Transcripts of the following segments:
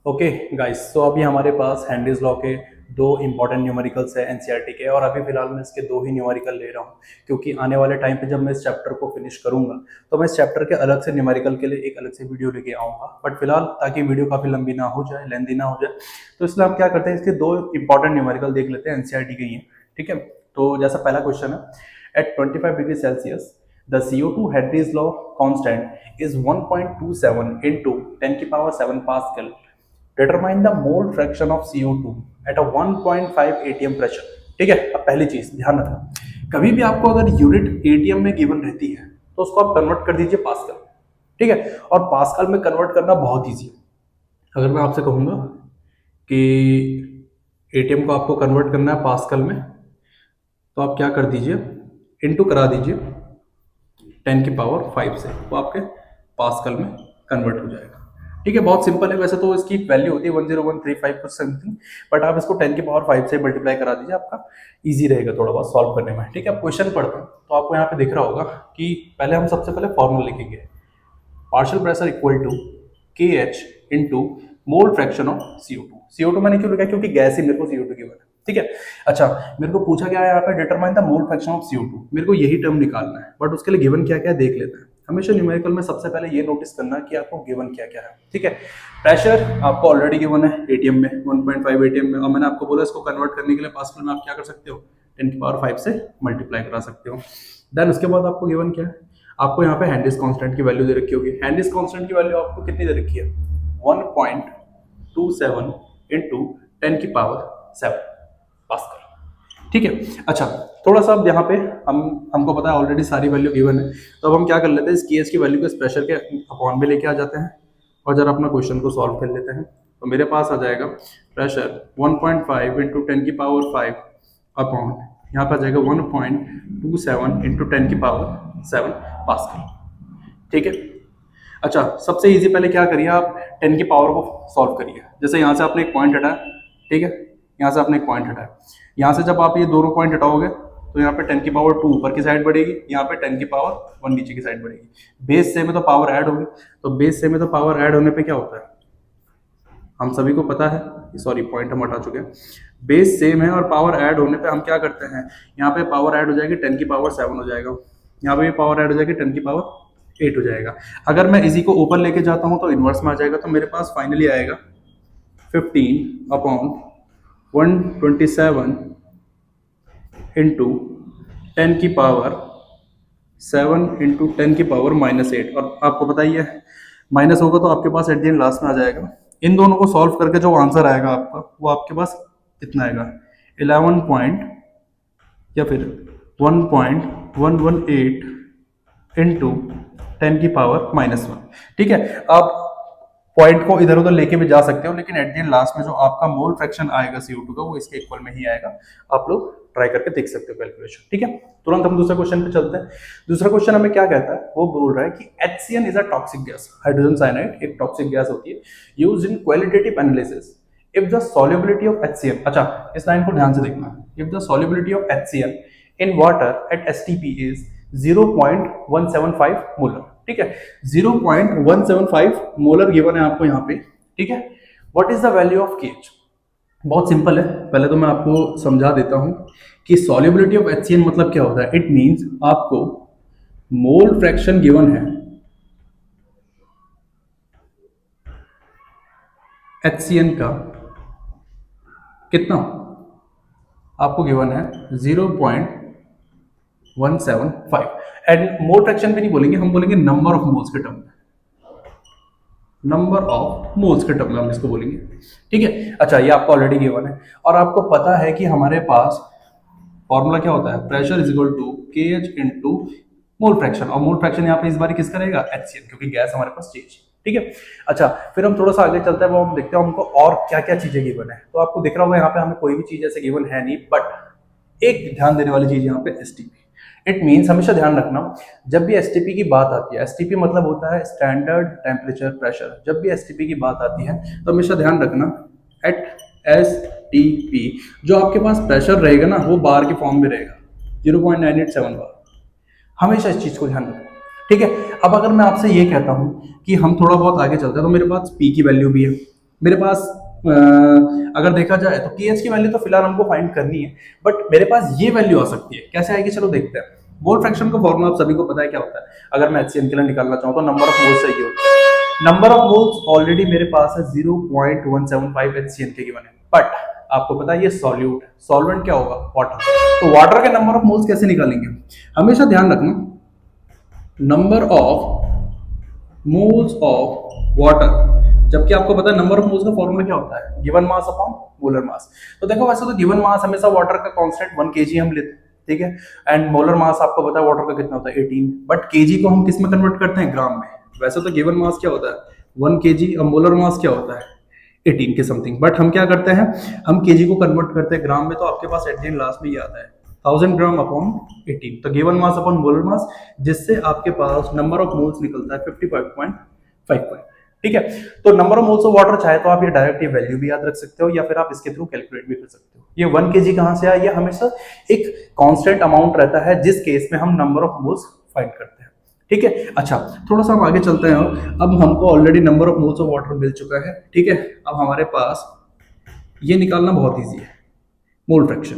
Okay guys, तो अभी हमारे पास हेनरीज लॉ के दो इंपॉर्टेंट न्यूमेरिकल्स है एनसीईआरटी के, और अभी फिलहाल मैं इसके दो ही न्यूमेरिकल ले रहा हूँ क्योंकि आने वाले टाइम पे जब मैं इस चैप्टर को फिनिश करूंगा तो मैं इस चैप्टर के अलग से न्यूमेरिकल के लिए एक अलग से वीडियो लेके आऊंगा। बट फिलहाल ताकि वीडियो काफी लंबी ना हो जाए, लेंदी ना हो जाए, तो इसलिए हम क्या करते हैं, इसके दो इंपॉर्टेंट न्यूमेरिकल देख लेते हैं, एनसीईआरटी के ही हैं। ठीक है, तो जैसा पहला क्वेश्चन है, at 25 degree Celsius the CO2 Henry's law constant is 1.27 into 10 की power 7 pascal. Determine the mole fraction of CO2 at a 1.5 ATM pressure. ठीक है, अब पहली चीज ध्यान रखना, कभी भी आपको अगर यूनिट एटीएम में गिवन रहती है तो उसको आप कन्वर्ट कर दीजिए पास्कल। ठीक है, और पास्कल में कन्वर्ट करना बहुत ईजी है। अगर मैं आपसे कहूंगा कि एटीएम को आपको कन्वर्ट करना है पास्कल में, तो आप क्या कर दीजिए, इनटू करा दीजिए 10 की पावर 5 से, वो आपके पास्कल में कन्वर्ट हो जाएगा। ठीक है, बहुत सिंपल है। वैसे तो इसकी वैल्यू होती है 10135 कुछ समथिंग, बट आप इसको 10 की पावर 5 से मल्टीप्लाई करा दीजिए, आपका इजी रहेगा थोड़ा बहुत सॉल्व करने में। ठीक है, अब क्वेश्चन पढ़ते हैं तो आपको यहाँ पे दिख रहा होगा कि पहले हम सबसे पहले फॉर्मूला लिखेंगे, पार्शियल प्रेशर इक्वल टू के H into mole fraction of CO2। CO2 मैंने क्यों लिखा है, क्योंकि गैस ही मेरे को CO2 की बना। ठीक है, अच्छा मेरे को पूछा गया है यहाँ पे determine the mole fraction of CO2, मेरे को यही टर्म निकालना है, बट उसके लिए गिवन क्या क्या है देख लेते हैं। हमेशा न्यूमेरिकल में सबसे पहले ये नोटिस करना कि आपको गिवन क्या क्या है। ठीक है, प्रेशर आपको ऑलरेडी गिवन है एटीएम में 1.5 एटीएम में, और मैंने आपको बोला इसको कन्वर्ट करने के लिए पास्कल में आप क्या कर सकते हो, 10 की पावर 5 से मल्टीप्लाई करा सकते हो। देन उसके बाद आपको गिवन क्या है, आपको यहाँ पे हेनरीज कांस्टेंट की वैल्यू दे रखी होगी। हेनरीज कांस्टेंट की वैल्यू आपको कितनी दे रखी है, 1.27 इंटू 10 की पावर 7 पास्कल। ठीक है, अच्छा थोड़ा सा अब यहाँ पे हमको पता है ऑलरेडी सारी वैल्यू गिवन है, तो अब हम क्या कर लेते हैं, इस केस की वैल्यू को इस प्रेशर के अपॉन में लेके आ जाते हैं और जरा अपना क्वेश्चन को सॉल्व कर लेते हैं। तो मेरे पास आ जाएगा प्रेशर 1.5 इंटू 10 की पावर 5 अपॉन, यहाँ पर आ जाएगा 1.27 इंटू 10 की पावर 7 पास्कल। ठीक है, अच्छा सबसे इजी पहले क्या करिए, आप 10 की पावर को सॉल्व करिए। जैसे यहाँ से आपने एक पॉइंट हटाया, ठीक है, यहाँ से आपने एक पॉइंट हटाया, यहाँ से जब आप ये दोनों पॉइंट हटाओगे तो यहाँ पे 10 की पावर 2 ऊपर की साइड बढ़ेगी, यहाँ पे 10 की पावर 1 नीचे की साइड बढ़ेगी। बेस सेम है तो पावर ऐड होगी, तो बेस सेम है तो पावर ऐड होने पे क्या होता है, हम सभी को पता है, सॉरी पॉइंट हम हटा चुके हैं। बेस सेम है और पावर ऐड होने पे हम क्या करते हैं, यहाँ पे पावर ऐड हो जाएगी 10 की पावर 7 हो जाएगा, यहाँ पे पावर ऐड हो जाएगी 10 की पावर 8 हो जाएगा। अगर मैं इसी को ऊपर लेके जाता हूँ तो इनवर्स में आ जाएगा, तो मेरे पास फाइनली आएगा 15 अपॉन 127 इंटू 10 की पावर 7 इंटू 10 की पावर -8। और आपको पता ही है माइनस होगा तो आपके पास एट द एंड लास्ट में आ जाएगा। इन दोनों को सॉल्व करके जो आंसर आएगा आपका, वो आपके पास कितना आएगा, 11 पॉइंट या फिर 1.118 इंटू 10 की पावर -1। ठीक है, आप पॉइंट को इधर उधर लेके भी जा सकते हो, लेकिन एट द लास्ट में जो आपका मोल फ्रैक्शन आएगा CO2 का वो इसके इक्वल में ही आएगा। आप लोग ट्राई करके देख सकते हो कैलकुलेशन। ठीक है, तुरंत हम दूसरे क्वेश्चन पे चलते हैं। दूसरा क्वेश्चन हमें क्या कहता है, वो बोल रहा है कि HCN is a toxic gas, hydrogen cyanide एक टॉक्सिक गैस होती है, used in qualitative analysis if the solubility of HCN। अच्छा इस लाइन को ध्यान से देखना, if the solubility of HCN in water at STP is 0.175 molar. ठीक है, 0.175 मोलर गिवन है आपको यहाँ पे। ठीक है, what is the value of KH। बहुत सिंपल है, पहले तो मैं आपको समझा देता हूं कि सॉल्युबिलिटी ऑफ HCN मतलब क्या होता है। इट मींस आपको मोल फ्रैक्शन गिवन है HCN का, कितना आपको गिवन है 0.175, एंड मोल फ्रैक्शन भी नहीं बोलेंगे, हम बोलेंगे नंबर ऑफ मोल्स के टर्म में, नंबर ऑफ मोल्स के टर्म में हम इसको बोलेंगे। ठीक है, अच्छा ये आपको ऑलरेडी गिवन है और आपको पता है कि हमारे पास फॉर्मूला क्या होता है, pressure is equal to KH into mole fraction, और मोल फ्रैक्शन यहाँ पे इस बार किसका रहेगा, HCN, क्योंकि गैस हमारे पास चेंज। ठीक है, अच्छा फिर हम थोड़ा सा आगे चलते हैं, वो हम देखते हैं हमको और क्या क्या चीजें गिवन है। तो आपको दिख रहा होगा यहाँ पे हमें कोई भी चीज ऐसे गिवन है नहीं, बट एक ध्यान देने वाली चीज यहाँ पे STP। इट मीन्स हमेशा ध्यान रखना, जब भी STP की बात आती है, STP मतलब होता है स्टैंडर्ड टेम्परेचर प्रेशर, जब भी STP की बात आती है तो हमेशा ध्यान रखना एट STP जो आपके पास प्रेशर रहेगा ना वो बार के फॉर्म में रहेगा, 0.987 बार, हमेशा इस चीज को ध्यान रखना। ठीक है, अब अगर मैं आपसे ये कहता हूं कि हम थोड़ा बहुत आगे चलते हैं तो मेरे पास P की वैल्यू भी है, मेरे पास अगर देखा जाए तो के एच की वैल्यू तो फिलहाल हमको फाइंड करनी है, बट मेरे पास ये वैल्यू आ सकती है। कैसे आएगी चलो देखते हैं। मोल फ्रैक्शन का फॉर्मूला आप सभी को पता है क्या होता है। अगर मैं एचसीएल के लिए निकालना चाहूँ तो नंबर ऑफ मोल्स चाहिए होता है। नंबर ऑफ मोल्स ऑलरेडी मेरे पास है 0.175 एचसीएल के गिवन है, बट आपको पता है ये सॉल्यूट है, सॉल्वेंट क्या होगा, वाटर। तो वाटर के नंबर ऑफ मोल्स कैसे निकालेंगे, हमेशा ध्यान रखना number of moles of water, जबकि आपको पता है नंबर ऑफ मोल्स का फॉर्मूला क्या होता है, given mass upon molar mass. तो देखो वैसे तो गिवन मास हमेशा वाटर का कांस्टेंट 1 केजी हम लेते हैं, ठीक है, एंड मोलर मास आपको पता है वाटर का कितना होता है 18, बट केजी को हम किस में कन्वर्ट करते हैं, ग्राम में। वैसे तो गिवन मास क्या होता है 1 केजी और मोलर मास क्या होता है 18 के समथिंग, बट हम क्या करते हैं, हम केजी को कन्वर्ट करते हैं ग्राम में, तो आपके पास एट द लास्ट में ये आता है 1000 ग्राम अपॉन 18, तो given mass upon molar mass, जिससे आपके पास नंबर ऑफ मोल्स निकलता है 55.55। ठीक है, तो number of moles of water चाहे तो आप ये डायरेक्ट ये वैल्यू भी याद रख सकते हो, या फिर आप इसके थ्रू कैलकुलेट भी कर सकते हो। ये 1 केजी कहां से आया, ये हमेशा एक कांस्टेंट अमाउंट रहता है जिस केस में हम नंबर ऑफ मोल्स फाइंड करते हैं। ठीक है, अच्छा थोड़ा सा हम आगे चलते हैं। अब हमको already number of moles of water मिल चुका है, ठीक है। अब हमारे पास ये निकालना बहुत ईजी है, मोल फ्रैक्शन।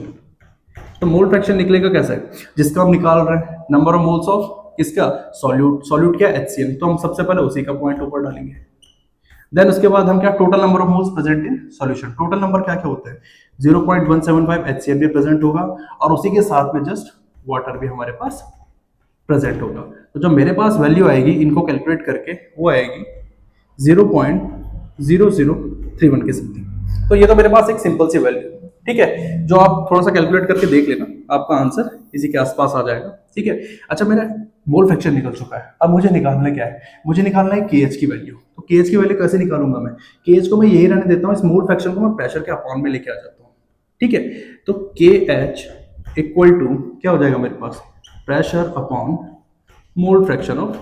तो मोल फ्रैक्शन निकलेगा कैसे, जिसका हम निकाल रहे हैं नंबर ऑफ मोल्स ऑफ किसका, सॉल्यूट। सॉल्यूट क्या, HCl, तो हम सबसे पहले उसी का पॉइंट ऊपर डालेंगे। देन उसके बाद हम क्या, total number of moles present in solution. Total number क्या क्या होते हैं, 0.175 HCl भी प्रेजेंट होगा, और उसी के साथ में जस्ट वाटर भी हमारे पास प्रेजेंट होगा। तो जो मेरे पास वैल्यू आएगी इनको कैलकुलेट करके वो आएगी 0.0031 के समथिंग। तो ये तो मेरे पास एक सिंपल सी वैल्यू, ठीक है, जो आप थोड़ा सा कैलकुलेट करके देख लेना, आपका आंसर इसी के आसपास आ जाएगा। ठीक है, अच्छा मेरा मोल फ्रैक्शन निकल चुका है, अब मुझे निकालना क्या है, मुझे निकालना है केएच की वैल्यू। तो केएच की वैल्यू कैसे निकालूंगा मैं, केएच को मैं यही रहने देता हूँ, इस मोल फ्रैक्शन को मैं प्रेशर के अपॉन में लेके आ जाता हूँ। ठीक है, तो केएच इक्वल टू क्या हो जाएगा मेरे पास, pressure upon mole fraction of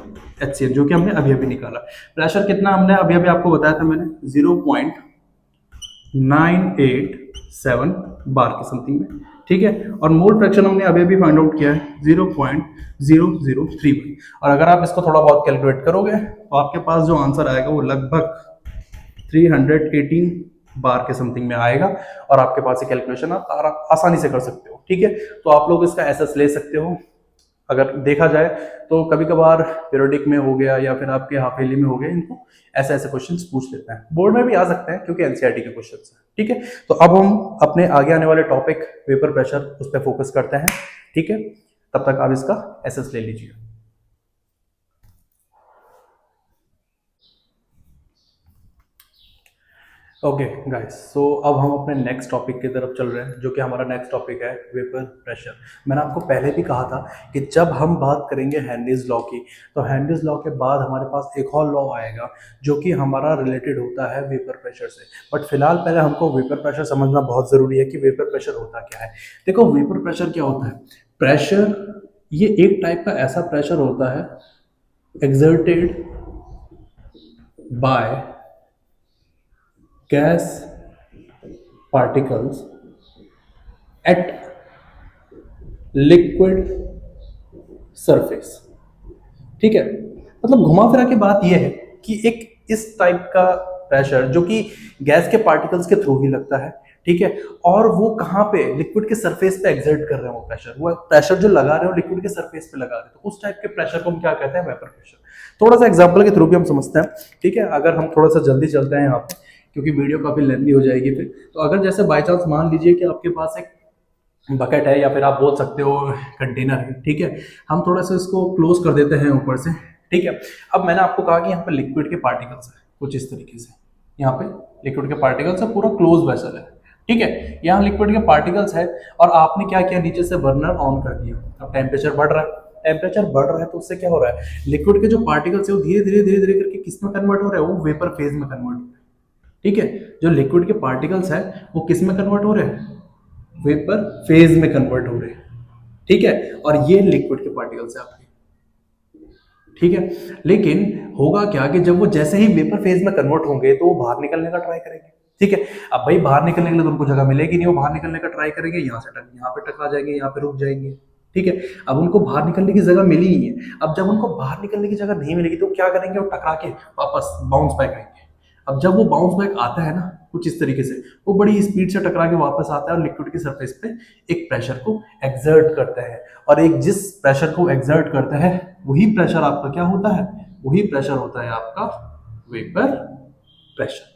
HCl, जो कि हमने अभी अभी निकाला। प्रेशर कितना हमने अभी अभी आपको बताया था मैंने, 0.987 बार के समथिंग में। ठीक है, और मोल फ्रैक्शन हमने अभी अभी फाइंड आउट किया है 0.0031, और अगर आप इसको थोड़ा बहुत कैलकुलेट करोगे तो आपके पास जो आंसर आएगा वो लगभग 318 बार के समथिंग में आएगा, और आपके पास ये कैलकुलेशन आप आसानी से कर सकते हो। ठीक है, तो आप लोग इसका एसएस ले सकते हो। अगर देखा जाए तो कभी कभार पीरियोडिक में हो गया या फिर आपके हाफ ईयरली में हो गया, इनको ऐसे ऐसे क्वेश्चंस पूछ लेते हैं, बोर्ड में भी आ सकते हैं क्योंकि एनसीईआरटी के क्वेश्चंस हैं। ठीक है, तो अब हम अपने आगे आने वाले टॉपिक वेपर प्रेशर उस पर फोकस करते हैं। ठीक है, तब तक आप इसका एसएस ले लीजिए। ओके गाइस, सो अब हम अपने नेक्स्ट टॉपिक की तरफ चल रहे हैं, जो कि हमारा नेक्स्ट टॉपिक है वेपर प्रेशर। मैंने आपको पहले भी कहा था कि जब हम बात करेंगे हेनरीज लॉ की, तो हेनरीज लॉ के बाद हमारे पास एक और लॉ आएगा जो कि हमारा रिलेटेड होता है वेपर प्रेशर से। बट फिलहाल पहले हमको वेपर प्रेशर समझना बहुत ज़रूरी है कि वेपर प्रेशर होता क्या है। देखो वेपर प्रेशर क्या होता है, प्रेशर ये एक टाइप का ऐसा प्रेशर होता है exerted by gas particles at liquid surface. ठीक है, मतलब घुमा फिरा के बात यह है कि एक इस टाइप का प्रेशर जो कि गैस के पार्टिकल्स के थ्रू ही लगता है, ठीक है, और वो कहाँ पे, लिक्विड के सरफेस पे एक्सर्ट कर रहे हैं, वो प्रेशर जो लगा रहे हो लिक्विड के सरफेस पे लगा रहे हैं, तो उस टाइप के प्रेशर को हम क्या कहते हैं, वेपर प्रेशर। थोड़ा सा एग्जांपल के थ्रू भी हम समझते हैं। ठीक है, अगर हम थोड़ा सा जल्दी चलते हैं यहाँ पे क्योंकि वीडियो काफी लेंथी हो जाएगी फिर, तो अगर जैसे बाय चांस मान लीजिए कि आपके पास एक बकेट है या फिर आप बोल सकते हो कंटेनर है, ठीक है, हम थोड़ा सा इसको क्लोज कर देते हैं ऊपर से। ठीक है, अब मैंने आपको कहा कि यहाँ पे लिक्विड के पार्टिकल्स है कुछ इस तरीके से, यहाँ पे लिक्विड के पार्टिकल्स है, पूरा क्लोज वेसल है। ठीक है, यहाँ लिक्विड के पार्टिकल्स है और आपने क्या किया, नीचे से बर्नर ऑन कर दिया। अब टेम्परेचर बढ़ रहा है, टेम्परेचर बढ़ रहा है तो उससे क्या हो रहा है, लिक्विड के जो पार्टिकल्स है वो धीरे धीरे धीरे धीरे करके किस में कन्वर्ट हो रहे हैं, वो वेपर फेज में कन्वर्ट हो रहे हैं। ठीक है, जो लिक्विड के पार्टिकल्स है वो किस में कन्वर्ट हो रहे हैं, वेपर फेज में कन्वर्ट हो रहे हैं। ठीक है, और ये लिक्विड के पार्टिकल्स है आपके। ठीक है, लेकिन होगा क्या कि जब वो जैसे ही वेपर फेज में कन्वर्ट होंगे तो वो बाहर निकलने का ट्राई करेंगे। ठीक है, अब भाई बाहर निकलने के लिए तो उनको जगह मिलेगी नहीं, वो बाहर निकलने का ट्राई करेंगे, यहाँ से यहाँ पे टकरा जाएंगे, यहाँ पे रुक जाएंगे। ठीक है, अब उनको बाहर निकलने की जगह मिली ही है। अब जब उनको बाहर निकलने की जगह नहीं मिलेगी तो क्या करेंगे, वो टकरा के वापस बाउंस बैक आएंगे। अब जब वो बाउंस बैक आता है ना कुछ इस तरीके से, वो बड़ी स्पीड से टकरा के वापस आता है और लिक्विड की सरफेस पे एक प्रेशर को एक्सर्ट करता है, और एक जिस प्रेशर को एक्सर्ट करता है वही प्रेशर आपका क्या होता है, वही प्रेशर होता है आपका वेपर प्रेशर।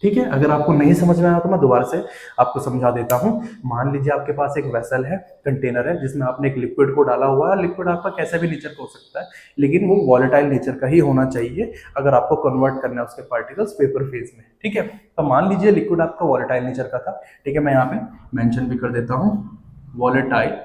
ठीक है, अगर आपको नहीं समझ में आया तो मैं दोबारा से आपको समझा देता हूं। मान लीजिए आपके पास एक वेसल है, कंटेनर है, जिसमें आपने एक लिक्विड को डाला हुआ है। लिक्विड आपका कैसे भी नेचर का हो सकता है, लेकिन वो वॉलेटाइल नेचर का ही होना चाहिए अगर आपको कन्वर्ट करना है उसके पार्टिकल्स वेपर फेज में। ठीक है, तो मान लीजिए लिक्विड आपका वॉलेटाइल नेचर का था। ठीक है, मैं यहाँ पे मेंशन भी कर देता हूँ वॉलेटाइल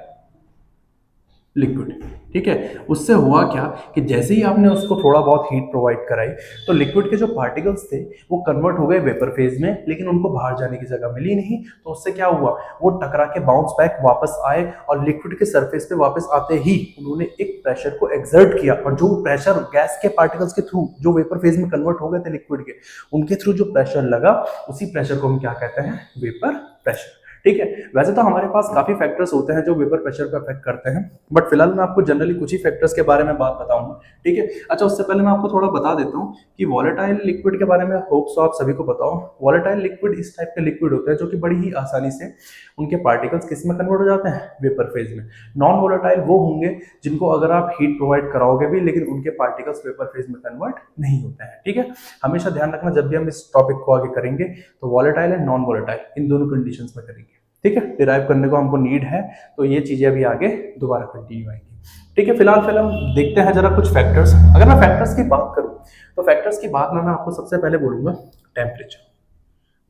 लिक्विड। ठीक है, उससे हुआ क्या कि जैसे ही आपने उसको थोड़ा बहुत हीट प्रोवाइड कराई तो लिक्विड के जो पार्टिकल्स थे वो कन्वर्ट हो गए वेपर फेज में, लेकिन उनको बाहर जाने की जगह मिली नहीं। तो उससे क्या हुआ, वो टकरा के बाउंस बैक वापस आए और लिक्विड के सरफेस पे वापस आते ही उन्होंने एक प्रेशर को एक्सर्ट किया, और जो प्रेशर गैस के पार्टिकल्स के थ्रू जो वेपर फेज में कन्वर्ट हो गए थे लिक्विड के, उनके थ्रू जो प्रेशर लगा उसी प्रेशर को हम क्या कहते हैं, वेपर प्रेशर। ठीक है, वैसे तो हमारे पास काफी फैक्टर्स होते हैं जो वेपर प्रेशर को अफेक्ट करते हैं, बट फिलहाल मैं आपको जनरली कुछ ही फैक्टर्स के बारे में बात बताऊंगा। ठीक है, अच्छा उससे पहले मैं आपको थोड़ा बता देता हूँ कि वॉलेटाइल लिक्विड के बारे में होप सो आप सभी को पता हो। वॉलेटाइल लिक्विड इस टाइप के लिक्विड होते हैं जो कि बड़ी ही आसानी से उनके पार्टिकल्स किस में कन्वर्ट हो जाते हैं, वेपर फेज में। नॉन वॉलेटाइल वो होंगे जिनको अगर आप हीट प्रोवाइड कराओगे भी लेकिन उनके पार्टिकल्स वेपर फेज में कन्वर्ट नहीं होते हैं। ठीक है, हमेशा ध्यान रखना जब भी हम इस टॉपिक को आगे करेंगे तो वॉलेटाइल एंड नॉन वॉलेटाइल इन दोनों कंडीशंस में करेंगे। ठीक है, डिराइव करने को हमको नीड है, तो ये चीजें अभी आगे दोबारा कंटिन्यू आएंगी। ठीक है, फिलहाल हम देखते हैं जरा कुछ फैक्टर्स। अगर मैं फैक्टर्स की बात करूं तो फैक्टर्स की बात में मैं आपको सबसे पहले बोलूंगा टेम्परेचर।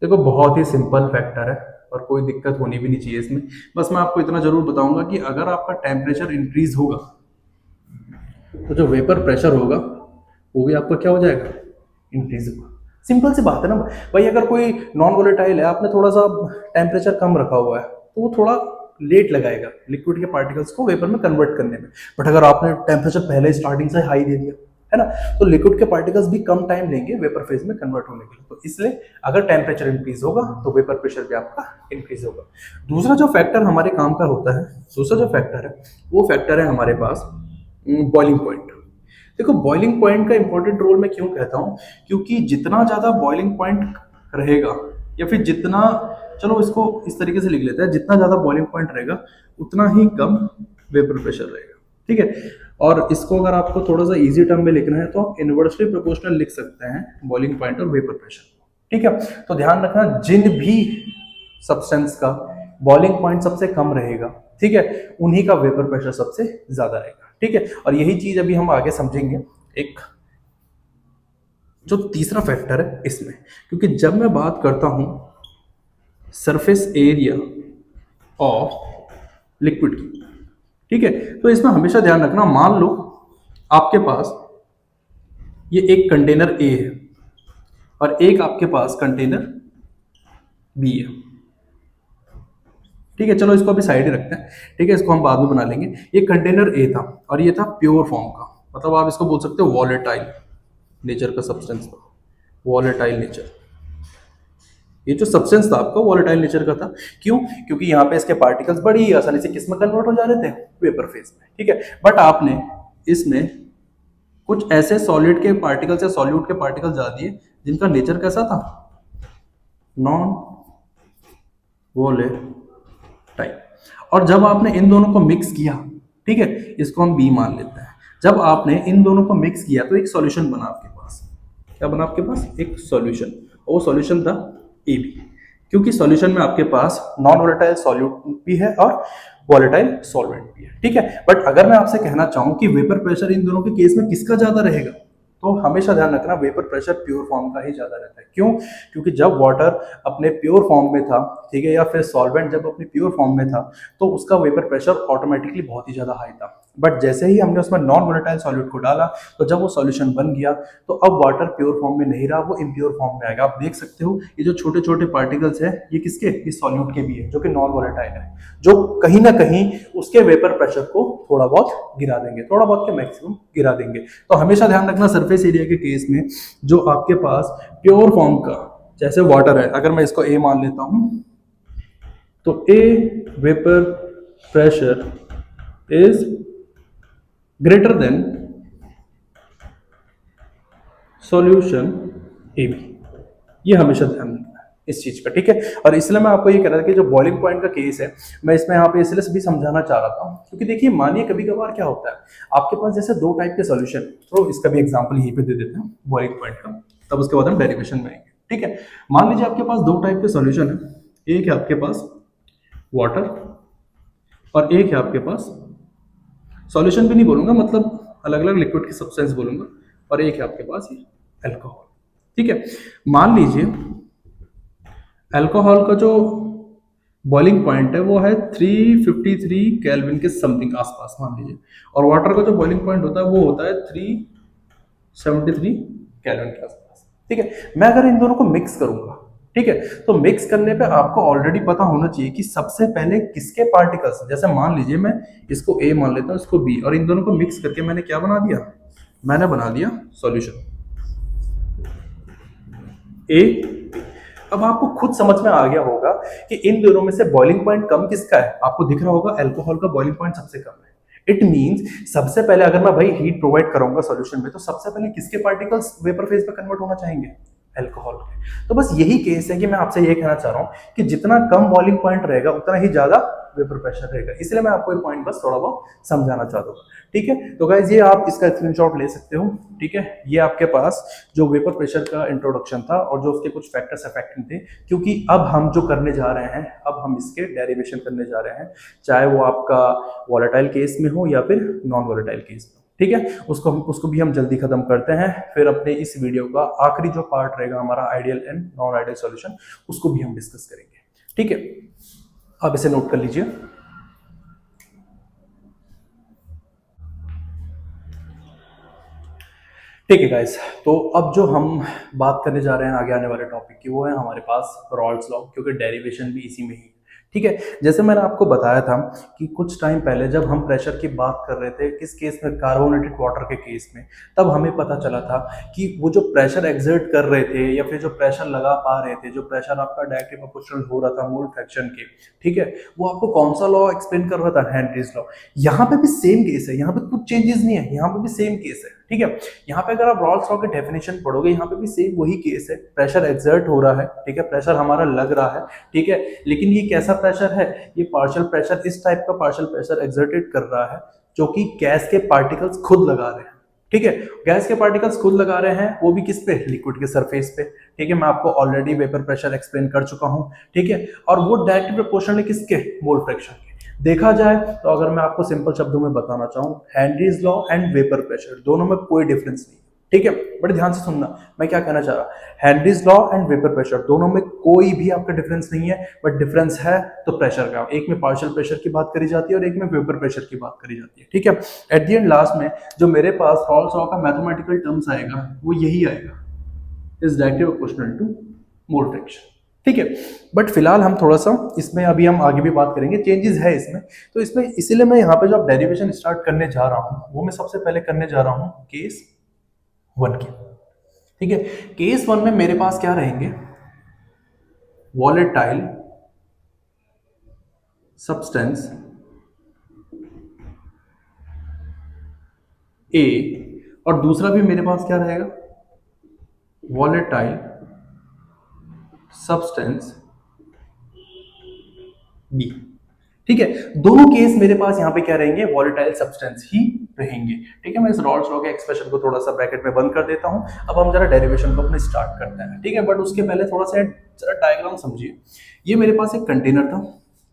देखो बहुत ही सिंपल फैक्टर है और कोई दिक्कत होनी भी नहीं चाहिए इसमें। बस मैं आपको इतना जरूर बताऊंगा कि अगर आपका टेम्परेचर इंक्रीज होगा तो जो वेपर प्रेशर होगा वो भी आपका क्या हो जाएगा, इंक्रीज होगा। सिंपल सी बात है ना भाई। अगर कोई नॉन वोलेटाइल है, आपने थोड़ा सा टेम्परेचर कम रखा हुआ है तो वो थोड़ा लेट लगाएगा लिक्विड के पार्टिकल्स को वेपर में कन्वर्ट करने में। बट अगर आपने टेम्परेचर पहले स्टार्टिंग से हाई दे दिया है ना, तो लिक्विड के पार्टिकल्स भी कम टाइम लेंगे वेपर फेज में कन्वर्ट होने के लिए। तो इसलिए अगर टेम्परेचर इंक्रीज होगा तो वेपर प्रेशर भी आपका इंक्रीज होगा। दूसरा जो फैक्टर हमारे काम का होता है, दूसरा जो फैक्टर है वो फैक्टर है हमारे पास बॉइलिंग पॉइंट। देखो बॉइलिंग पॉइंट का इंपॉर्टेंट रोल मैं क्यों कहता हूं, क्योंकि जितना ज्यादा बॉइलिंग पॉइंट रहेगा, या फिर जितना, चलो इसको इस तरीके से लिख लेते हैं, जितना ज्यादा बॉइलिंग पॉइंट रहेगा उतना ही कम वेपर प्रेशर रहेगा। ठीक है, और इसको अगर आपको थोड़ा सा इजी टर्म में लिखना है तो आप इनवर्सली प्रोपोर्शनल लिख सकते हैं बॉइलिंग पॉइंट और वेपर प्रेशर। ठीक है, तो ध्यान रखना जिन भी सब्सटेंस का बॉइलिंग पॉइंट सबसे कम रहेगा, ठीक है, उन्हीं का वेपर प्रेशर सबसे ज्यादा रहेगा। ठीक है, और यही चीज अभी हम आगे समझेंगे एक जो तीसरा फैक्टर है इसमें। क्योंकि जब मैं बात करता हूं सरफेस एरिया ऑफ लिक्विड की, ठीक है, तो इसमें हमेशा ध्यान रखना, मान लो आपके पास ये एक कंटेनर ए है और एक आपके पास कंटेनर बी है। ठीक है, चलो इसको अभी साइड ही रखते हैं। ठीक है, इसको हम बाद में बना लेंगे। ये कंटेनर ए था और ये था प्योर फॉर्म का, मतलब आप इसको बोल सकते हो वॉलेटाइल नेचर का सब्सटेंस था, वॉलेटाइल नेचर। ये जो सब्सटेंस था आपका वॉलेटाइल नेचर का था। क्यों? क्योंकि यहाँ पे इसके पार्टिकल्स बड़ी आसानी से किस में कन्वर्ट हो जा रहे थे, वेपर फेज में। ठीक है, बट आपने इसमें कुछ ऐसे सॉलिड के पार्टिकल्स या सॉल्यूट के पार्टिकल्स डाल दिए जिनका नेचर कैसा था, नॉन वॉलेटाइल। और जब आपने इन दोनों को मिक्स किया, ठीक है, इसको हम बी मान लेते हैं, जब आपने इन दोनों को मिक्स किया तो एक सॉल्यूशन बना आपके पास। क्या बना आपके पास? एक सॉल्यूशन। वो सॉल्यूशन था ए बी, क्योंकि सॉल्यूशन में आपके पास नॉन वोलेटाइल सॉल्यूट भी है और वोलेटाइल सॉल्वेंट भी है। ठीक है, बट अगर मैं आपसे कहना चाहूं कि वेपर प्रेशर इन दोनों के केस में किसका ज्यादा रहेगा, तो हमेशा ध्यान रखना वेपर प्रेशर प्योर फॉर्म का ही ज्यादा रहता है। क्यों? क्योंकि जब वाटर अपने प्योर फॉर्म में था, ठीक है, या फिर सॉल्वेंट जब अपने प्योर फॉर्म में था, तो उसका वेपर प्रेशर ऑटोमेटिकली बहुत ही ज्यादा हाई था। बट जैसे ही हमने उसमें नॉन वोलेटाइल सॉल्यूट को डाला, तो जब वो सॉल्यूशन बन गया, तो अब वाटर प्योर फॉर्म में नहीं रहा, वो इम्प्योर फॉर्म में आएगा। आप देख सकते हो ये जो छोटे छोटे पार्टिकल्स है, ये किसके, इस सॉल्यूट के भी है, जो कि नॉन वोलेटाइल है, जो कहीं ना कहीं उसके वेपर प्रेशर को थोड़ा बहुत गिरा देंगे, थोड़ा बहुत के मैक्सिमम गिरा देंगे। तो हमेशा ध्यान रखना सरफेस एरिया के केस में जो आपके पास प्योर फॉर्म का, जैसे वाटर है, अगर मैं इसको ए मान लेता हूं, तो ए vapour pressure is greater than solution AB। ये हमेशा ध्यान रखना है इस चीज का, ठीक है। और इसलिए मैं आपको ये कह रहा था कि जो बॉइलिंग पॉइंट का केस है, मैं इसमें यहाँ पे इसलिए भी समझाना चाह रहा था क्योंकि देखिए मानिए कभी कभार क्या होता है, आपके पास जैसे दो टाइप के सॉल्यूशन, तो इसका भी एग्जांपल यहीं पे दे देते हैं बॉइलिंग पॉइंट का, तब उसके बाद हम डेरिवेशन में आएंगे, ठीक है। मान लीजिए आपके पास दो टाइप के सॉल्यूशन है, एक है आपके पास वाटर और एक है आपके पास, सॉल्यूशन भी नहीं बोलूंगा, मतलब अलग अलग लिक्विड की सब्सटेंस बोलूंगा, और एक है आपके पास ये अल्कोहल, ठीक है। मान लीजिए अल्कोहल का जो बॉइलिंग पॉइंट है वो है 353 केल्विन के समथिंग आसपास मान लीजिए, और वाटर का जो बॉइलिंग पॉइंट होता है वो होता है 373 केल्विन के आसपास, ठीक है। मैं अगर इन दोनों को मिक्स करूंगा, ठीक है, तो मिक्स करने पे आपको ऑलरेडी पता होना चाहिए कि सबसे पहले किसके पार्टिकल्स, जैसे मान लीजिए मैं इसको ए मान लेता हूं, इसको बी, और इन दोनों को मिक्स करके मैंने क्या बना दिया, मैंने बना दिया सॉल्यूशन ए। अब आपको खुद समझ में आ गया होगा कि इन दोनों में से बॉइलिंग पॉइंट कम किसका है, आपको दिख रहा होगा अल्कोहल का बॉइलिंग पॉइंट सबसे कम है। इट मींस सबसे पहले अगर मैं भाई हीट प्रोवाइड करूंगा सॉल्यूशन में, तो सबसे पहले किसके पार्टिकल्स वेपर फेज में कन्वर्ट होना चाहेंगे, अल्कोहल के। तो बस यही केस है कि मैं आपसे ये कहना चाह रहा हूं कि जितना कम बॉइलिंग पॉइंट रहेगा उतना ही ज्यादा वेपर प्रेशर रहेगा, इसलिए मैं आपको ये पॉइंट बस थोड़ा बहुत समझाना चाहता हूँ, ठीक है। तो गाइज ये आप इसका स्क्रीनशॉट ले सकते हो, ठीक है। ये आपके पास जो वेपर प्रेशर का इंट्रोडक्शन था और जो उसके कुछ फैक्टर्स अफेक्टिंग थे, क्योंकि अब हम जो करने जा रहे हैं, अब हम इसके डेरिवेशन करने जा रहे हैं, चाहे वो आपका वॉलेटाइल केस में हो या फिर नॉन वॉलेटाइल केस में, ठीक है। उसको भी हम जल्दी खत्म करते हैं, फिर अपने इस वीडियो का आखिरी जो पार्ट रहेगा हमारा ideal and non ideal solution, उसको भी हम डिस्कस करेंगे, ठीक है। आप इसे नोट कर लीजिए। ठीक है गाइस, तो अब जो हम बात करने जा रहे हैं आगे आने वाले टॉपिक की, वो है हमारे पास रॉल्स लॉ, क्योंकि डेरिवेशन भी इसी में ही, ठीक है। जैसे मैंने आपको बताया था कि कुछ टाइम पहले जब हम प्रेशर की बात कर रहे थे, किस केस में, कार्बोनेटेड वाटर के केस में, तब हमें पता चला था कि वो जो प्रेशर एक्सर्ट कर रहे थे या फिर जो प्रेशर लगा पा रहे थे, जो प्रेशर आपका डायरेक्टली प्रोपोर्शनल हो रहा था मोल फ्रैक्शन के, ठीक है, वो आपको कौन सा लॉ एक्सप्लेन कर रहा था, हेनरीज लॉ। यहाँ पे भी सेम केस है, यहाँ पे कुछ चेंजेस नहीं है, यहाँ पे भी सेम केस है, ठीक है। यहाँ पे अगर आप रॉल्स लॉ की डेफिनेशन पढ़ोगे, यहाँ पे भी सेम वही केस है, प्रेशर एक्सर्ट हो रहा है, ठीक है, प्रेशर हमारा लग रहा है, ठीक है, लेकिन ये कैसा प्रेशर है, ये पार्शियल प्रेशर, इस टाइप का पार्शियल प्रेशर एक्सर्टेड कर रहा है जो कि गैस के पार्टिकल्स खुद लगा रहे हैं, ठीक है। गैस के पार्टिकल्स खुद लगा रहे हैं, वो भी किस पे, लिक्विड के सरफेस पे, ठीक है। मैं आपको ऑलरेडी वेपर प्रेशर एक्सप्लेन कर चुका हूं, ठीक है, और वो डायरेक्टली प्रोपोर्शनल किसके, मोल फ्रैक्शन के। देखा जाए तो अगर मैं आपको सिंपल शब्दों में बताना चाहूं, Henry's law and vapour pressure दोनों में कोई डिफरेंस नहीं, ठीक है। बड़े ध्यान से सुनना मैं क्या कहना चाह रहा, Henry's law and vapour pressure दोनों में कोई भी आपका डिफरेंस नहीं है, बट डिफरेंस है तो प्रेशर का, एक में पार्शियल प्रेशर की बात करी जाती है और एक में वेपर प्रेशर की बात करी जाती है, ठीक है। एट द एंड लास्ट में जो मेरे पास रॉल्स लॉ का मैथमेटिकल टर्म्स आएगा वो यही आएगा, is directly proportional to mole fraction, ठीक है। बट फिलहाल हम थोड़ा सा इसमें, अभी हम आगे भी बात करेंगे, चेंजेस है इसमें, तो इसमें इसीलिए मैं यहाँ पे जो डेरिवेशन स्टार्ट करने जा रहा हूँ वो मैं सबसे पहले करने जा रहा हूँ केस 1 की, ठीक है। केस 1 में मेरे पास क्या रहेंगे, वॉलेटाइल सब्सटेंस ए, और दूसरा भी मेरे पास क्या रहेगा, वॉलेटाइल सब्सटेंस बी, ठीक है। दोनों केस मेरे पास यहाँ पे क्या रहेंगे, वॉलेटाइल सब्सटेंस ही रहेंगे, ठीक है। मैं इस रॉल्स लॉ के एक्सप्रेशन को थोड़ा सा ब्रैकेट में बंद कर देता हूं, अब हम जरा डेरिवेशन को अपने स्टार्ट करते हैं, ठीक है। बट उसके पहले थोड़ा सा जरा डायग्राम समझिए। ये मेरे पास एक कंटेनर था,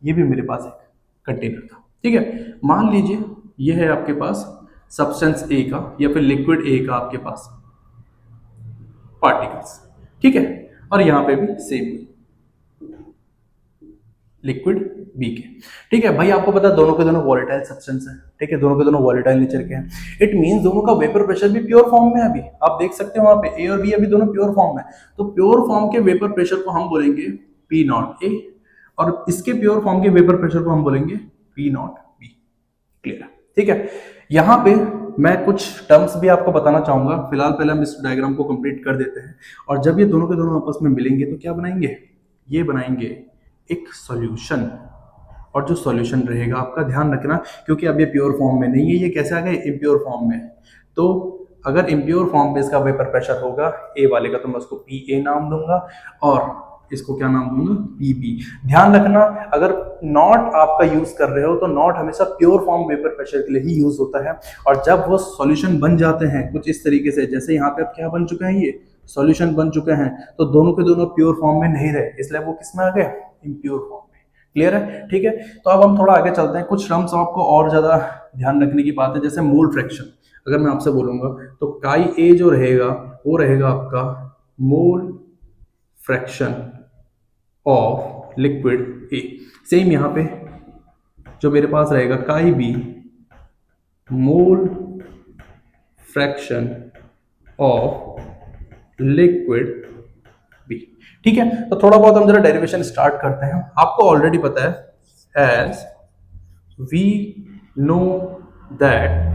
ये भी मेरे पास एक कंटेनर था, ठीक है। मान लीजिए ये है आपके पास सब्सटेंस ए का या फिर लिक्विड ए का आपके पास पार्टिकल्स, ठीक है, और यहां पे भी सेम लिक्विड बी के, ठीक है। भाई आपको पता है दोनों के दोनों वॉलेटाइल सब्सटेंस है, ठीक है, दोनों के दोनों वॉलेटाइल नेचर के हैं। इट मींस दोनों का वेपर प्रेशर भी प्योर फॉर्म में है, अभी आप देख सकते हो वहां पे ए और बी अभी दोनों प्योर फॉर्म में, तो प्योर फॉर्म के वेपर प्रेशर को हम बोलेंगे पी नॉट ए, और इसके प्योर फॉर्म के वेपर प्रेशर को हम बोलेंगे पी नॉट बी, क्लियर है, ठीक है। यहाँ पे मैं कुछ टर्म्स भी आपको बताना चाहूंगा, फिलहाल पहले हम इस डायग्राम को कंप्लीट कर देते हैं, और जब ये दोनों के दोनों आपस में मिलेंगे तो क्या बनाएंगे, ये बनाएंगे एक सॉल्यूशन, और जो सॉल्यूशन रहेगा आपका ध्यान रखना, क्योंकि अब ये प्योर फॉर्म में नहीं है, ये कैसे आ गए, इम्प्योर फॉर्म में, तो अगर इम्प्योर फॉर्म में इसका वेपर प्रेशर होगा ए वाले का, तो मैं उसको पी ए नाम दूंगा और इसको क्या नाम दूंगा, पी बी। ध्यान रखना, अगर नॉट आपका यूज कर रहे हो तो नॉट हमेशा प्योर फॉर्म वेपर प्रेशर के लिए ही यूज होता है। और जब वो सॉल्यूशन बन जाते हैं कुछ इस तरीके से, जैसे यहाँ पे अब क्या बन चुके हैं, ये सॉल्यूशन बन चुके हैं, तो दोनों के दोनों प्योर फॉर्म में नहीं रहे, इसलिए वो किस में आ गए, इम्प्योर फॉर्म में। क्लियर है? ठीक है, तो अब हम थोड़ा आगे चलते हैं। कुछ टर्म्स आपको और ज्यादा ध्यान रखने की बात है, जैसे मोल फ्रैक्शन। अगर मैं आपसे बोलूंगा तो काई ए जो रहेगा वो रहेगा आपका mole fraction of liquid A. Same यहां पे जो मेरे पास रहेगा chi B mole fraction of liquid B. ठीक है, तो थोड़ा बहुत हम जरा डेरिवेशन स्टार्ट करते हैं। आपको ऑलरेडी पता है, as we know that,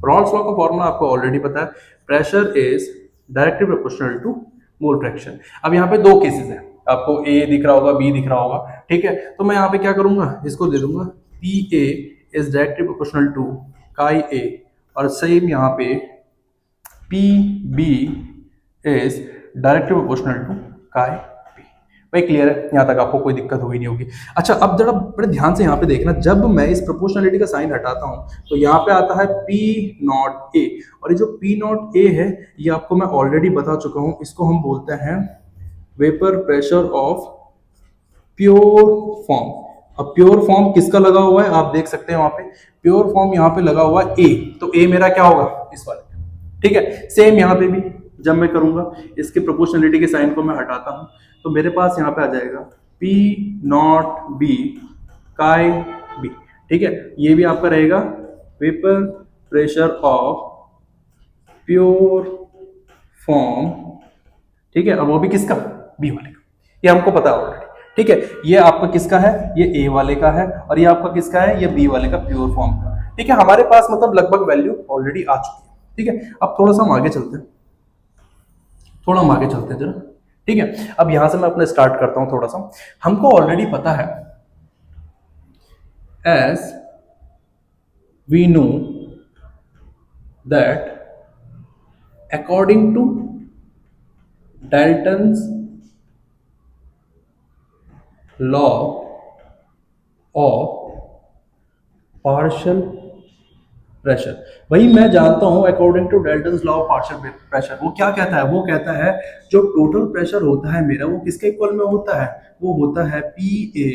Raoult's law का फॉर्मूला आपको ऑलरेडी पता है, pressure is directly proportional to mole fraction. अब यहाँ पे दो केसेस हैं, आपको ए दिख रहा होगा, बी दिख रहा होगा। ठीक है, तो मैं यहाँ पे क्या करूंगा, इसको दे दूंगा P A is directly proportional to chi A, और सेम यहाँ पे P B is directly proportional to chi B. भाई क्लियर है? यहाँ तक आपको कोई दिक्कत हुई नहीं होगी। अच्छा, अब जरा बड़े ध्यान से यहाँ पे देखना, जब मैं इस प्रोपोर्शनलिटी का साइन हटाता हूँ तो यहाँ पे आता है पी नॉट ए, और ये जो पी नॉट ए है ये आपको मैं ऑलरेडी बता चुका हूँ, इसको हम बोलते हैं vapour pressure of pure form. अब प्योर फॉर्म किसका लगा हुआ है आप देख सकते हैं, वहां पे प्योर फॉर्म यहाँ पे लगा हुआ है ए, तो ए मेरा क्या होगा, इस वाले। ठीक है, सेम यहाँ पे भी जब मैं करूंगा इसके प्रोपोर्शनलिटी के साइन को मैं हटाता हूं, तो मेरे पास यहाँ पे आ जाएगा P not B chi B. ठीक है, ये भी आपका रहेगा vapour pressure of pure form. ठीक है, और वो भी किसका, बी वाले का, ये हमको पता है ऑलरेडी। ठीक है, ये आपका किसका है, ये ए वाले का है, और ये आपका किसका है, ये बी वाले का प्योर फॉर्म का। ठीक है, हमारे पास मतलब लगभग वैल्यू ऑलरेडी आ चुकी है। ठीक है, अब थोड़ा सा हम आगे चलते हैं, थोड़ा हम आगे चलते हैं जरा। ठीक है, अब यहां से मैं अपने स्टार्ट करता हूं थोड़ा सा। हमको ऑलरेडी पता है, as we know that according to Dalton's law of partial pressure। वही मैं जानता हूं according to Dalton's law of partial pressure, वो क्या कहता है, वो कहता है जो टोटल प्रेशर होता है मेरा वो किसके इक्वल में होता है, वो होता है P A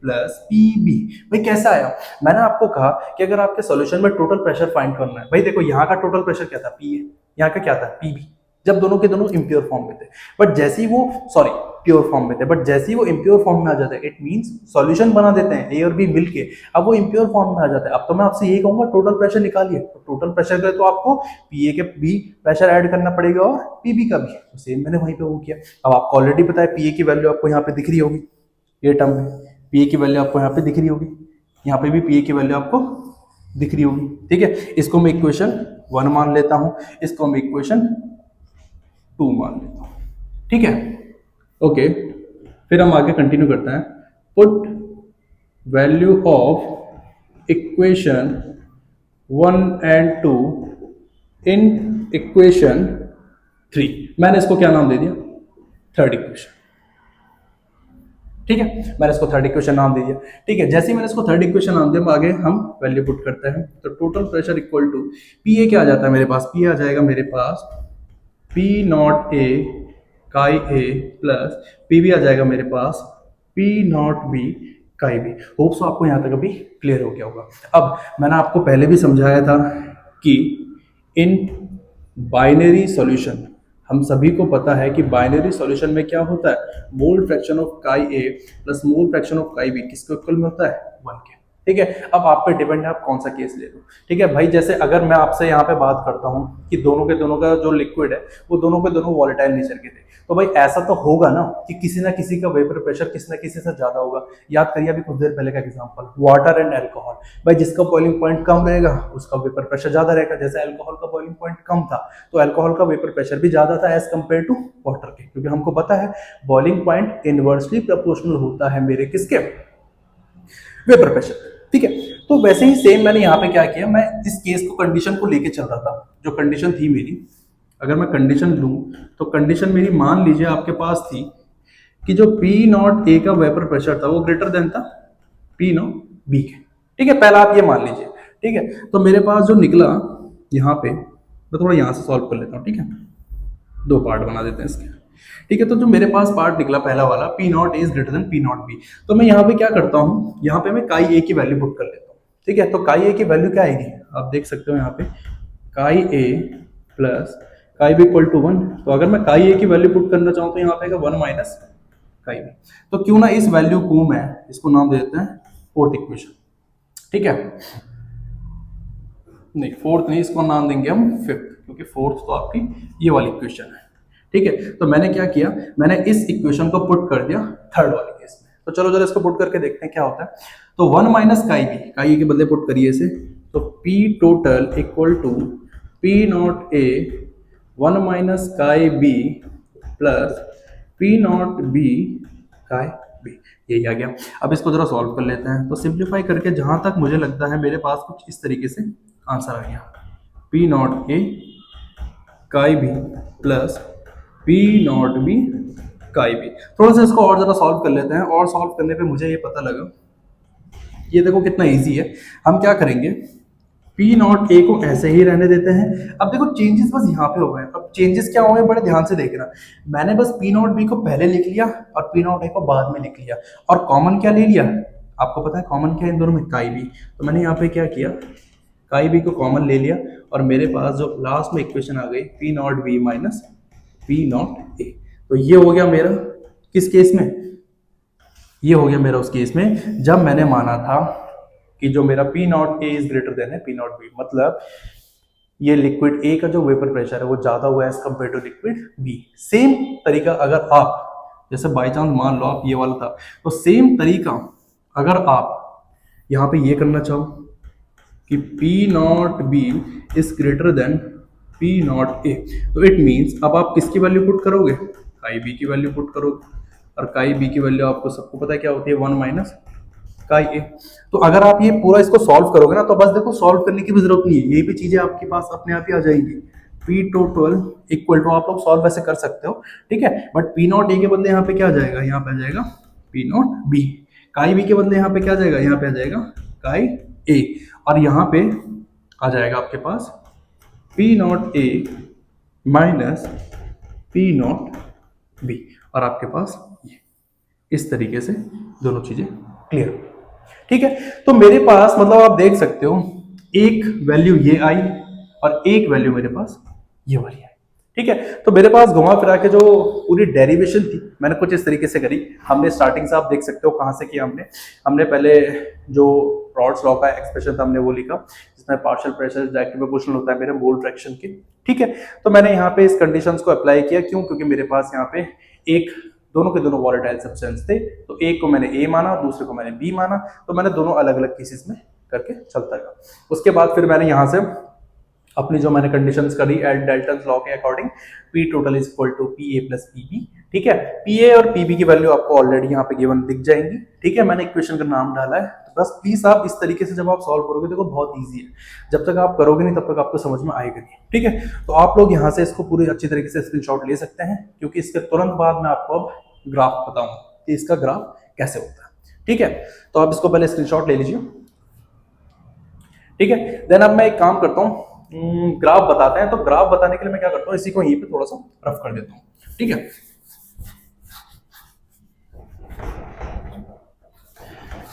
plus P B. भाई कैसा आया, मैंने आपको कहा कि अगर आपके सॉल्यूशन में टोटल प्रेशर फाइंड करना है, भाई देखो यहाँ का टोटल प्रेशर क्या था, पी ए, यहाँ का क्या था, पी बी, जब दोनों के दोनों इम्प्योर फॉर्म में थे। बट जैसे ही वो सॉरी प्योर फॉर्म में थे, बट जैसे ही वो इम्प्योर फॉर्म में आ जाते हैं, इट मींस सॉल्यूशन बना देते हैं ए और बी मिलके, अब वो इम्प्योर फॉर्म में आ जाते हैं। अब तो मैं आपसे यही कहूंगा टोटल प्रेशर निकालिए, तो टोटल प्रेशर के तो आपको पी ए के भी प्रेशर ऐड करना पड़ेगा और पी बी का भी, तो सेम मैंने वहीं पे वो किया। अब आपको ऑलरेडी पता है पी ए की वैल्यू आपको यहाँ पे दिख रही होगी, ये टर्म में पी ए की वैल्यू आपको यहाँ पे दिख रही होगी, यहाँ पे भी पी ए की वैल्यू आपको दिख रही होगी। ठीक है, इसको मैं इक्वेशन 1 मान लेता हूँ, इसको मैं इक्वेशन 2 मान लेता हूं। ठीक है, ओके, फिर हम आगे कंटिन्यू करते हैं। Put value of equation 1 and 2 in equation 3। मैंने इसको क्या नाम दे दिया, थर्ड इक्वेशन। ठीक है, मैंने इसको थर्ड इक्वेशन नाम दे दिया। ठीक है, जैसे ही मैंने इसको थर्ड इक्वेशन नाम दिया, आगे हम वैल्यू पुट करते हैं। तो total pressure equal to P A क्या आ जाता है मेरे पास, पी आ जाएगा मेरे पास P not A chi A plus P B आ जाएगा मेरे पास P not B chi B. Hope so आपको यहाँ तक अभी क्लियर हो गया होगा। अब मैंने आपको पहले भी समझाया था कि इन बाइनरी सॉल्यूशन, हम सभी को पता है कि बाइनरी सॉल्यूशन में क्या होता है, मोल फ्रैक्शन ऑफ काई A plus mole fraction of काई बी किसके इक्वल में होता है, 1 के। ठीक है, अब आप पे डिपेंड है आप कौन सा केस ले लो। ठीक है भाई, जैसे अगर मैं आपसे यहाँ पे बात करता हूँ कि दोनों के दोनों का जो लिक्विड है वो दोनों के दोनों वॉलेटाइल नेचर के थे, तो भाई ऐसा तो होगा ना कि किसी ना किसी का वेपर प्रेशर किसी ना किसी से ज्यादा होगा। याद करिए अभी कुछ देर पहले का एग्जांपल, वाटर एंड अल्कोहल। भाई जिसका बॉइलिंग पॉइंट कम रहेगा उसका वेपर प्रेशर ज्यादा रहेगा। जैसे अल्कोहल का बॉइलिंग पॉइंट कम था तो अल्कोहल का वेपर प्रेशर भी ज्यादा था एज कंपेयर टू वाटर के, क्योंकि हमको पता है बॉइलिंग पॉइंट इनवर्सली प्रोपोर्शनल होता है मेरे किसके, वेपर प्रेशर। ठीक है। तो वैसे ही सेम मैंने यहाँ पे क्या किया, मैं इस केस को कंडीशन को लेके चल रहा था। जो कंडीशन थी मेरी, अगर मैं कंडीशन लूं तो कंडीशन मेरी मान लीजिए आपके पास थी कि जो पी नॉट ए का वेपर प्रेशर था वो ग्रेटर देन था पी नॉट बी के। ठीक है, पहला आप ये मान लीजिए। ठीक है, तो मेरे पास जो निकला यहाँ पे, मैं थोड़ा यहाँ से सॉल्व कर लेता हूँ। ठीक है, दो पार्ट बना देते हैं इसके। ठीक है, तो जो मेरे पास पार्ट निकला पहला वाला, P not is greater than P not be, तो मैं यहाँ पे क्या करता हूँ, यहाँ पे मैं काई ए की वैल्यू पुट कर लेता हूँ। ठीक है, तो काई ए की वैल्यू क्या आएगी, आप देख सकते हो यहाँ पे chi A plus chi B equal to 1। तो अगर मैं काई ए की वैल्यू पुट करना चाहूँ तो यहाँ पे 1 माइनस काई बी। तो क्यों ना इस वैल्यू को मैं इसको नाम दे देते हैं फोर्थ इक्वेशन। ठीक है, नहीं फोर्थ नहीं, इसको नाम देंगे हम फिफ्थ, क्योंकि फोर्थ तो आपकी ये वाली इक्वेशन है। ठीक है, तो मैंने क्या किया, मैंने इस इक्वेशन को पुट कर दिया थर्ड वाले केस में। तो चलो जरा इसको पुट करके देखते हैं क्या होता है। तो 1 माइनस काई बी, काई ए के बदले पुट करिए इसे, तो P total equal to P not A 1 minus chi B plus P not B chi B, यही आ गया। अब इसको जरा सॉल्व कर लेते हैं। तो सिंप्लीफाई करके जहां तक मुझे लगता है मेरे पास कुछ इस तरीके से आंसर आ गया, P not A chi B plus P not B chi B. थोड़ा सा इसको और जरा सॉल्व कर लेते हैं, और सॉल्व करने पे मुझे ये पता लगा, ये देखो कितना इजी है। हम क्या करेंगे, पी नॉट ए को ऐसे ही रहने देते हैं। अब देखो चेंजेस बस यहाँ पे हो गए। अब चेंजेस क्या हुए बड़े ध्यान से देखना, मैंने बस पी नॉट बी को पहले लिख लिया और पी नॉट ए को बाद में लिख लिया, और कॉमन क्या ले लिया, आपको पता है कॉमन क्या है इन दोनों में, काई बी। तो मैंने यहाँ पे क्या किया, काई बी को कॉमन ले लिया, और मेरे पास जो लास्ट में इक्वेशन आ गई P not be minus P not a. तो ये हो गया मेरा किस केस में, ये हो गया मेरा उस केस में जब मैंने माना था कि जो मेरा P not a is greater than है पी नॉट बी, मतलब ये लिक्विड ए का जो वेपर प्रेशर है वो ज्यादा हुआ है as compare to liquid B. Same तरीका अगर आप, जैसे बाई चांस मान लो आप ये वाला था, तो सेम तरीका अगर आप यहाँ पे ये करना चाहो कि P not be is greater than P not a, तो इट मीन्स अब आप किसकी वैल्यू पुट करोगे, काई बी की वैल्यू पुट करोगे, और काई बी की वैल्यू आपको सबको पता है क्या होती है, 1 माइनस काई ए। तो अगर आप ये पूरा इसको सॉल्व करोगे ना, तो बस देखो सॉल्व करने की भी जरूरत नहीं है, ये भी चीजें आपके पास अपने आप ही आ जाएंगी। पी टोटल इक्वल टू, आप लोग सॉल्व वैसे कर सकते हो, ठीक है, बट पी नॉट ए के बदले यहाँ पे क्या आ जाएगा, यहाँ पे आ जाएगा P not B. Chi B के बदले यहाँ पे क्या आ जाएगा, यहाँ पे आ जाएगा काई ए, और यहाँ पे आ जाएगा आपके पास P not A minus P not B, और आपके पास ये इस तरीके से दोनों चीजें क्लियर। ठीक है, तो मेरे पास मतलब आप देख सकते हो एक वैल्यू ये आई और एक वैल्यू मेरे पास ये वाली आई। ठीक है, तो मेरे पास घुमा फिरा के जो पूरी डेरिवेशन थी मैंने कुछ इस तरीके से करी। हमने स्टार्टिंग से, आप देख सकते हो कहां से किया, हमने पहले जो रॉड्स लॉ का एक्सप्रेशन था हमने वो लिखा, जिसमें पार्शियल प्रेशर डायरेक्टली प्रोपोर्शनल होता है मेरे मोल फ्रैक्शन के। ठीक है, तो मैंने यहाँ पे इस कंडीशंस को अप्लाई किया, क्यों, क्योंकि मेरे पास यहाँ पे एक दोनों के दोनों वॉलेटाइल सब्सटेंस थे, तो एक को मैंने ए माना, दूसरे को मैंने बी माना, तो मैंने दोनों अलग अलग केसेस में करके चलता गया। उसके बाद फिर मैंने यहाँ से अपनी जो मैंने कंडीशंस करी डाल्टन्स लॉ के according, P total is equal to P A plus P B. ठीक है, पी ए और पी बी की वैल्यू आपको ऑलरेडी यहाँ पे गिवन दिख जाएंगी। ठीक है, मैंने इक्वेशन का नाम डाला है, तो बस प्लीज आप इस तरीके से जब आप सॉल्व करोगे, देखो बहुत ईजी है, जब तक आप करोगे नहीं तब तक आपको समझ में आएगा नहीं। ठीक है, तो आप लोग यहाँ से इसको पूरी अच्छी तरीके से स्क्रीनशॉट ले सकते हैं, क्योंकि इसके तुरंत बाद मैं आपको अब ग्राफ बताऊंगा कि इसका ग्राफ कैसे होता है। ठीक है, तो आप इसको पहले स्क्रीनशॉट ले लीजिए। ठीक है, देन अब मैं एक काम करता हूँ, ग्राफ बताते हैं। तो ग्राफ बताने के लिए मैं क्या करता हूँ, इसी को यहीं पे थोड़ा सा रफ कर देता हूँ। ठीक है,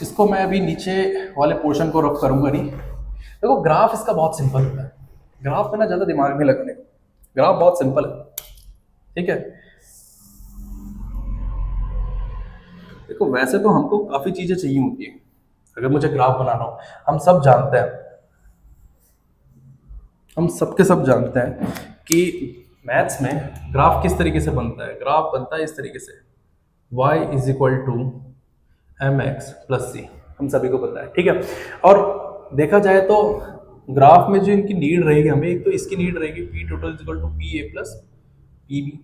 इसको मैं अभी नीचे वाले पोर्शन को रफ करूंगा नहीं। देखो ग्राफ इसका बहुत सिंपल होता है, ग्राफ में ना ज्यादा दिमाग नहीं लगने, ग्राफ बहुत सिंपल है। ठीक है, देखो वैसे तो हमको काफी चीजें चाहिए होती है अगर मुझे ग्राफ बनाना हो। हम सब जानते हैं, हम सबके सब जानते हैं कि मैथ्स में ग्राफ किस तरीके से बनता है। ग्राफ बनता है इस तरीके से, y is equal to M X plus C, हम सभी को पता है। ठीक है, और देखा जाए तो ग्राफ में जो इनकी नीड रहेगी हमें, एक तो इसकी नीड रहेगी P total is equal to P A plus P B.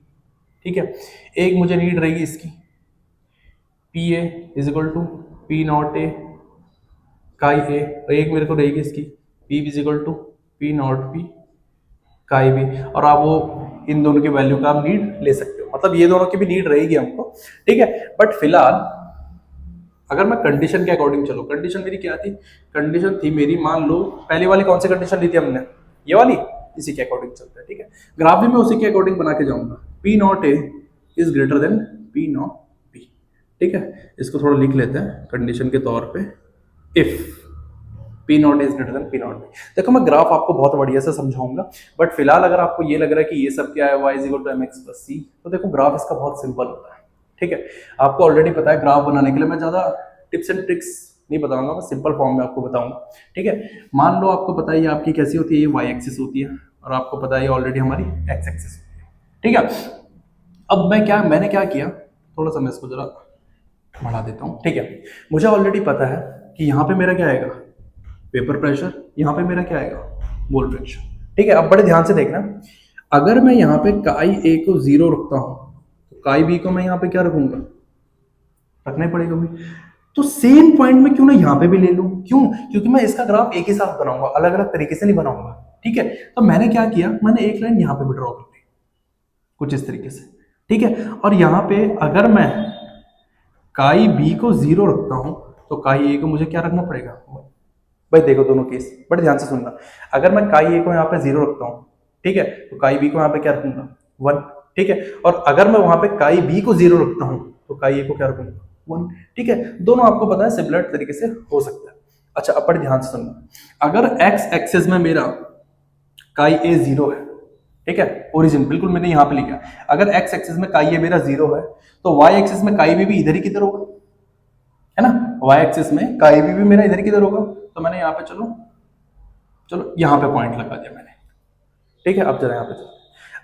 ठीक है, एक मुझे नीड रहेगी इसकी P A is equal to P not A chi A, और एक मेरे को रहेगी इसकी P is equal to P naught P chi B, और आप वो इन दोनों की वैल्यू का आप नीड ले सकते हो, मतलब ये दोनों की भी नीड रहेगी हमको, ठीक है। बट फिलहाल अगर मैं कंडीशन के अकॉर्डिंग चलो, कंडीशन मेरी क्या थी, कंडीशन थी मेरी, मान लो पहली वाली कौन सी कंडीशन ली थी हमने, ये वाली, इसी के अकॉर्डिंग चलता है, ठीक है। ग्राफ भी मैं उसी के अकॉर्डिंग बना के जाऊंगा, P not a is greater than P not be, ठीक है। इसको थोड़ा लिख लेते हैं कंडीशन के तौर पे, if P not is greater than P not be. देखो मैं ग्राफ आपको बहुत बढ़िया से समझाऊंगा, बट फिलहाल अगर आपको ये लग रहा है कि ये सब क्या है, y is equal to mx plus C, तो देखो ग्राफ इसका बहुत सिंपल होता है, ठीक है। आपको ऑलरेडी पता है, ग्राफ बनाने के लिए मैं ज्यादा टिप्स एंड ट्रिक्स नहीं बताऊंगा, मैं सिंपल फॉर्म में आपको बताऊंगा, ठीक है। मान लो आपको पता है ये आपकी कैसी होती है, ये वाई एक्सिस होती है, और आपको पता है ये ऑलरेडी हमारी एक्स एक्सिस होती है, ठीक है। अब मैंने क्या किया, थोड़ा सा मैं इसको जरा बढ़ा देता हूँ, ठीक है। मुझे ऑलरेडी पता है कि यहाँ पे मेरा क्या आएगा, पेपर प्रेशर, यहाँ पे मेरा क्या आएगा, मोल फ्रैक्शन, ठीक है। अब बड़े ध्यान से देखना, अगर मैं यहाँ पे काई ए को 0 रखता हूँ, तो काई बी को मैं यहाँ पे क्या रखूंगा, रखना ही पड़ेगा भाई। तो सेम पॉइंट में क्यों ना यहाँ पे भी ले लूं, क्यों, क्योंकि मैं इसका ग्राफ एक ही साथ बनाऊंगा, अलग अलग तरीके से नहीं बनाऊंगा, ठीक है। तो मैंने क्या किया, मैंने एक लाइन यहाँ पे भी ड्रॉ कर ली, कुछ इस तरीके से, ठीक है। और यहाँ पे अगर मैं काई बी को 0 रखता हूं, तो काई ए को मुझे क्या रखना पड़ेगा, भाई देखो दोनों केस बड़े ध्यान से सुनना, अगर मैं काई ए को यहाँ पे 0 रखता हूँ, ठीक है, तो काई बी को यहाँ पे क्या रखूंगा, 1, ठीक है। और अगर मैं वहां पे काई बी को 0 रखता हूँ, तो काई ए को क्या रखूंगा, 1, ठीक है। दोनों आपको पता है सिमिलर तरीके से हो सकता है। अच्छा अब बड़े ध्यान से सुनना, अगर एक्स एक्सिस में मेरा काई ए 0 है, ठीक है, ओरिजिन बिल्कुल मैंने यहाँ पे लिखा, अगर एक्स एक्सिस में काई ए मेरा 0 है, तो वाई एक्सिस में काई बी भी इधर ही किधर होगा, है ना, वाई एक्सिस में काई बी भी मेरा इधर किधर होगा। तो मैंने यहाँ पे चलो चलो यहाँ पे पॉइंट लगा दिया मैंने, ठीक है। अब जरा यहाँ पे चलो,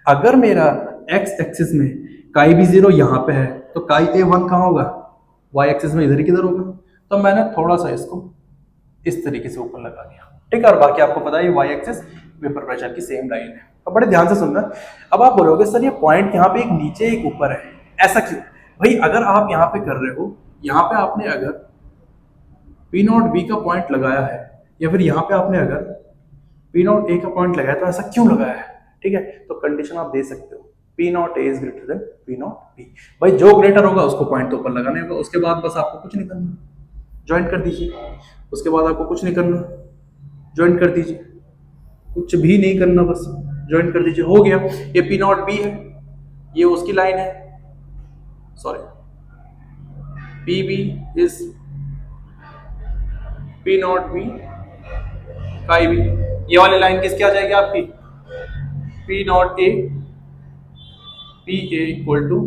अगर मेरा एक्स एक्सिस में काई बी 0 यहाँ पे है, तो काई ए 1 कहाँ होगा, वाई एक्सिस में इधर ही किधर होगा। तो मैंने थोड़ा सा इसको इस तरीके से ऊपर लगा दिया, ठीक है। और बाकी आपको पता है वाई एक्सिस वेपर प्रेशर की सेम लाइन है। अब बड़े ध्यान से सुनना, अब आप बोलोगे सर ये पॉइंट यहाँ पे एक नीचे एक ऊपर है, ऐसा क्यों भाई, अगर आप यहाँ पे कर रहे हो, यहाँ पे आपने अगर पी नॉट बी का पॉइंट लगाया है, या फिर यहाँ पे आपने अगर पी नॉट ए का पॉइंट लगाया, तो ऐसा क्यों लगाया है, ठीक है। तो कंडीशन आप दे सकते हो, P not a is greater than P not be, भाई जो ग्रेटर होगा उसको पॉइंट तो ऊपर लगाने होगा, उसके बाद बस आपको कुछ नहीं करना, ज्वाइंट कर दीजिए, उसके बाद आपको कुछ नहीं करना, ज्वाइंट कर दीजिए, कुछ भी नहीं करना, बस ज्वाइंट कर दीजिए, हो गया। ये पी नॉट बी है, ये उसकी लाइन है, sorry P B is P not B chi B, ये वाली लाइन किसकी आ जाएगी आपकी, P not A P A equal to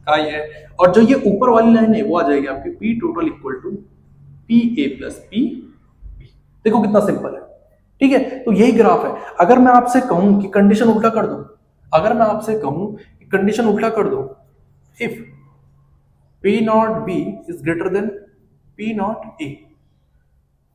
chi है, और जो ये ऊपर वाली लाइन है वो आ जाएगी आपकी P total equal to P A plus P B. देखो कितना सिंपल है, ठीक है। तो यही ग्राफ है। अगर मैं आपसे कहूं कि कंडीशन उल्टा कर दो, अगर मैं आपसे कहूं कि कंडीशन उल्टा कर दो, if P not be is greater than P not a,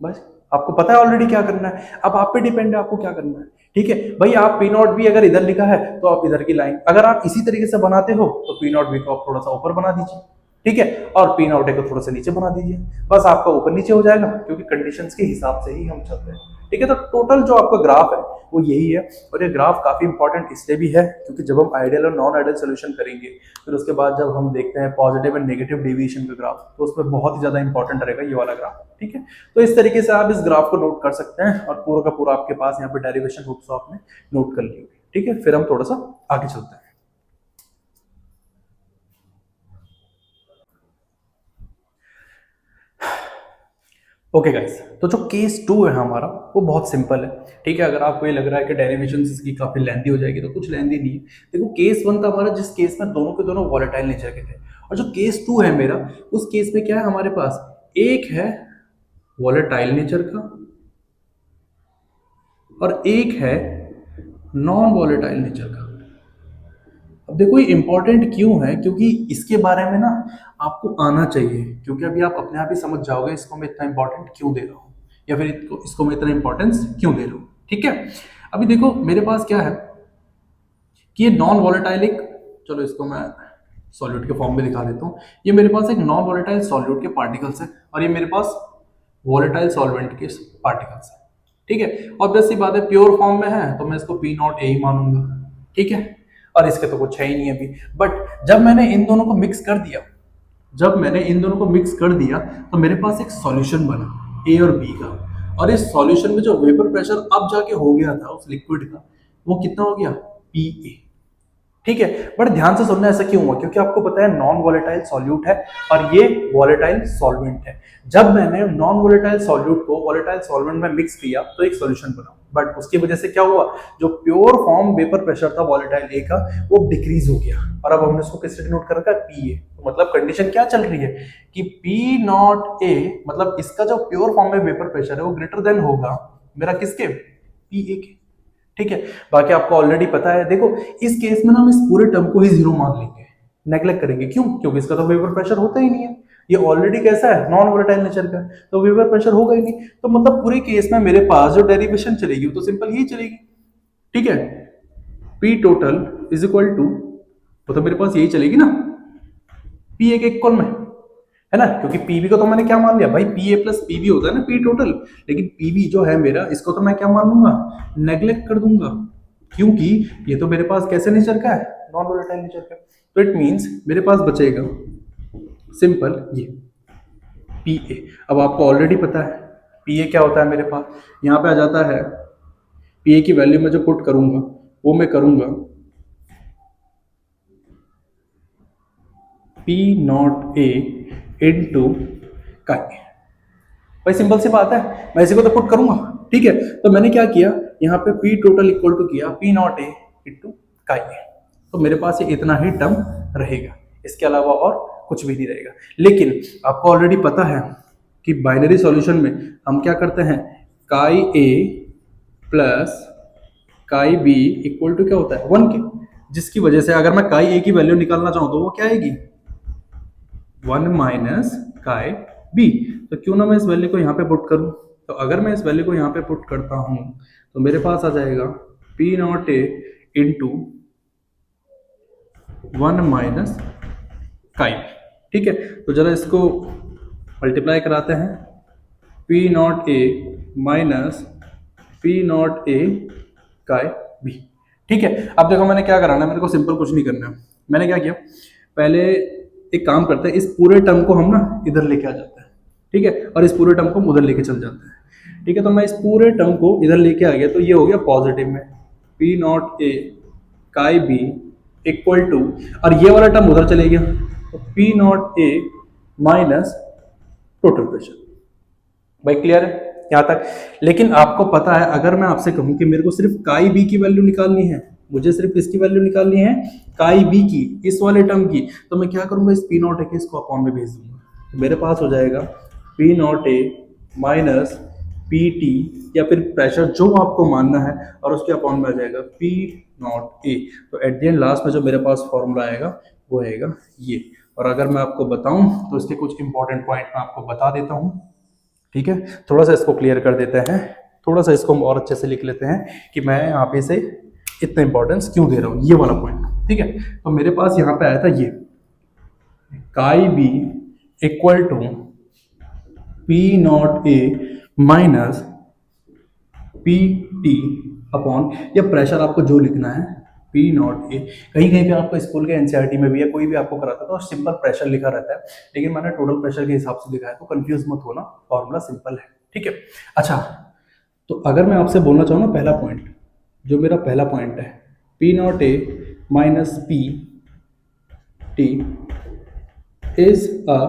बस आपको पता है ऑलरेडी क्या करना है, अब आप पे डिपेंड है आपको क्या करना है, ठीक है भाई। आप पी नॉट बी अगर इधर लिखा है तो आप इधर की लाइन, अगर आप इसी तरीके से बनाते हो तो पी नॉट बी को आप थोड़ा सा ऊपर बना दीजिए, ठीक है, और पी नॉट ए को थोड़ा सा नीचे बना दीजिए, बस आपका ऊपर नीचे हो जाएगा, क्योंकि कंडीशंस के हिसाब से ही हम चलते हैं, ठीक है। तो टोटल जो आपका ग्राफ है वो यही है, और ये ग्राफ काफी इंपॉर्टेंट इसलिए भी है क्योंकि जब हम आइडियल और नॉन आइडियल सोल्यूशन करेंगे, फिर उसके बाद जब हम देखते हैं पॉजिटिव एंड नेगेटिव डेविएशन का ग्राफ, तो उसमें बहुत ही ज्यादा इंपॉर्टेंट रहेगा ये वाला ग्राफ, ठीक है। तो इस तरीके से आप इस ग्राफ को नोट कर सकते हैं, और पूरा का पूरा आपके पास यहाँ पे डेरिवेशन होप्स आपने नोट कर ली होगी, ठीक है। फिर हम थोड़ा सा आगे चलते हैं। ओके गाइस, तो जो केस 2 है हमारा वो बहुत सिंपल है, ठीक है। अगर आपको ये लग रहा है कि डेरिवेशन इसकी काफी लेंथी हो जाएगी, तो कुछ लेंथी नहीं है। देखो केस 1 था हमारा, जिस केस में दोनों के दोनों वॉलेटाइल नेचर के थे, और जो केस 2 है मेरा, उस केस में क्या है हमारे पास, एक है वॉलेटाइल नेचर का और एक है नॉन वॉलेटाइल नेचर का। अब देखो ये इंपॉर्टेंट क्यों है, क्योंकि इसके बारे में ना आपको आना चाहिए, क्योंकि अभी आप अपने आप ही समझ जाओगे इसको मैं इतना इंपॉर्टेंट क्यों दे रहा हूँ, या फिर इसको मैं इतना इंपॉर्टेंस क्यों दे रहा हूँ, ठीक है। अभी देखो मेरे पास क्या है कि ये नॉन वॉलेटाइल एक, चलो इसको मैं सॉल्यूट के फॉर्म में दिखा देता हूँ, ये मेरे पास एक नॉन वॉलेटाइल सॉल्यूट के पार्टिकल्स है, और ये मेरे पास वॉलेटाइल सॉल्वेंट के पार्टिकल्स है। ठीक है, ऑब्वियस सी बात है, प्योर फॉर्म में है तो मैं इसको पी नॉट ए ही मानूंगा। ठीक है, और इसके तो कुछ है ही नहीं अभी। बट जब मैंने इन दोनों को मिक्स कर दिया, तो मेरे पास एक सॉल्यूशन बना ए और बी का, और इस सॉल्यूशन में जो वेपर प्रेशर अब जाके हो गया था उस लिक्विड का, वो कितना हो गया, पी ए। ठीक है, बट ध्यान से सुनना, ऐसा क्यों हुआ, क्योंकि आपको पता है नॉन वोलेटाइल सॉल्यूट है और ये वोलेटाइल सॉल्वेंट है। जब मैंने नॉन वोलेटाइल सॉल्यूट को वोलेटाइल सॉल्वेंट में मिक्स किया तो एक सॉल्यूशन बना, बट उसकी वजह से क्या हुआ, जो प्योर फॉर्म वेपर प्रेशर था वोलेटाइल ए का वो डिक्रीज हो गया, और अब हमने उसको किससे डिनोट कर रखा है, पी ए। तो मतलब कंडीशन क्या चल रही है कि पी नॉट ए, मतलब इसका जो प्योर फॉर्म में वेपर प्रेशर है वो ग्रेटर देन होगा मेरा किसके, पी ए के। ठीक है, बाकी आपको ऑलरेडी पता है। देखो इस केस में ना हम इस पूरे टर्म को ही जीरो मान लेंगे, नेग्लेक्ट करेंगे। क्यों, क्योंकि इसका तो वेपर प्रेशर होता ही नहीं है, ये ऑलरेडी कैसा है, नॉन वोलेटाइल नेचर का, तो वेपर प्रेशर होगा ही नहीं। तो मतलब पूरे केस में मेरे पास जो डेरिवेशन चलेगी वो तो सिंपल ही चलेगी। ठीक है, P total is equal to, वो तो मेरे पास यही चलेगी ना, पी एक इक्वल में, है ना, क्योंकि पीवी को तो मैंने क्या मान लिया भाई, पी ए प्लस पीवी होता है ना पी टोटल, लेकिन पीवी जो है मेरा, इसको तो मैं क्या मान लूंगा, नेग्लेक्ट कर दूंगा, क्योंकि ये तो मेरे पास कैसे नेचर का है, नॉन वोलेटाइल नेचर का। तो इट मींस मेरे पास बचेगा सिंपल ये पी ए। अब आपको ऑलरेडी पता है पी ए क्या होता है मेरे पास, यहाँ पे आ जाता है पी ए की वैल्यू में जो पुट करूंगा वो मैं करूंगा पी नॉट ए इनटू काई। भाई सिंपल सी बात है, मैं इसी को तो पुट करूंगा। ठीक है, तो मैंने क्या किया, यहाँ पे पी टोटल इक्वल टू किया पी नॉट ए इनटू काई, तो मेरे पास ये इतना ही टर्म रहेगा, इसके अलावा और कुछ भी नहीं रहेगा। लेकिन आपको ऑलरेडी पता है कि बाइनरी सॉल्यूशन में हम क्या करते हैं, chi A plus chi B equal to क्या होता है, 1 के, जिसकी वजह से अगर मैं काई ए की वैल्यू निकालना चाहूँ तो वो क्या आएगी, 1 माइनस काई बी। तो क्यों ना मैं इस वैल्यू को यहाँ पे पुट करूँ, तो अगर मैं इस वैल्यू को यहाँ पे पुट करता हूँ तो मेरे पास आ जाएगा P not a into 1 minus काई। ठीक है, तो जरा इसको मल्टीप्लाई कराते हैं, P not A minus P not A chi B. ठीक है, अब देखो मैंने क्या कराना है, मेरे को सिंपल कुछ नहीं करना है। मैंने क्या किया, पहले एक काम करते हैं, इस पूरे टर्म को हम ना इधर लेके आ जाते हैं। ठीक है, और इस पूरे टर्म को उधर लेके चल जाते हैं। ठीक है, तो मैं इस पूरे टर्म को इधर लेके आ गया, तो ये हो गया पॉजिटिव में P not A chi B equal to, और ये वाला टर्म उधर चले गया तो P not A minus total pressure. भाई क्लियर है यहाँ तक। लेकिन आपको पता है, अगर मैं आपसे कहूं कि मेरे को सिर्फ काई बी की वैल्यू निकालनी है, मुझे सिर्फ इसकी वैल्यू निकालनी है काई बी की, इस वाले टर्म की, तो मैं क्या करूंगा, इस पी नॉट ए के इसको अपॉन में भेज दूंगा, तो मेरे पास हो जाएगा P not A minus P T, या फिर प्रेशर जो आपको मानना है, और उसके अपॉन में आ जाएगा पी नॉट ए। तो एट द एंड लास्ट में जो मेरे पास फॉर्मूला आएगा वो आएगा ये। और अगर मैं आपको बताऊं तो इसके कुछ इंपॉर्टेंट पॉइंट मैं आपको बता देता हूं। ठीक है, थोड़ा सा इसको क्लियर कर देते हैं, थोड़ा सा इसको हम और अच्छे से लिख लेते हैं कि मैं यहाँ पे से इतना इंपॉर्टेंस क्यों दे रहा हूँ, ये वाला पॉइंट। ठीक है, तो मेरे पास यहाँ पे आया था ये chi B equal to P not A minus P T upon, या प्रेशर आपको जो लिखना है पी नॉट ए। कहीं कहीं पे आपको स्कूल के एनसीईआरटी में भी या कोई भी आपको कराता है तो सिंपल प्रेशर लिखा रहता है, लेकिन मैंने टोटल प्रेशर के हिसाब से लिखा है, तो कंफ्यूज मत होना, फॉर्मूला सिंपल है। ठीक है, अच्छा, तो अगर मैं आपसे बोलना चाहूँ ना, पहला पॉइंट, जो मेरा पहला पॉइंट है, P not A minus P T is a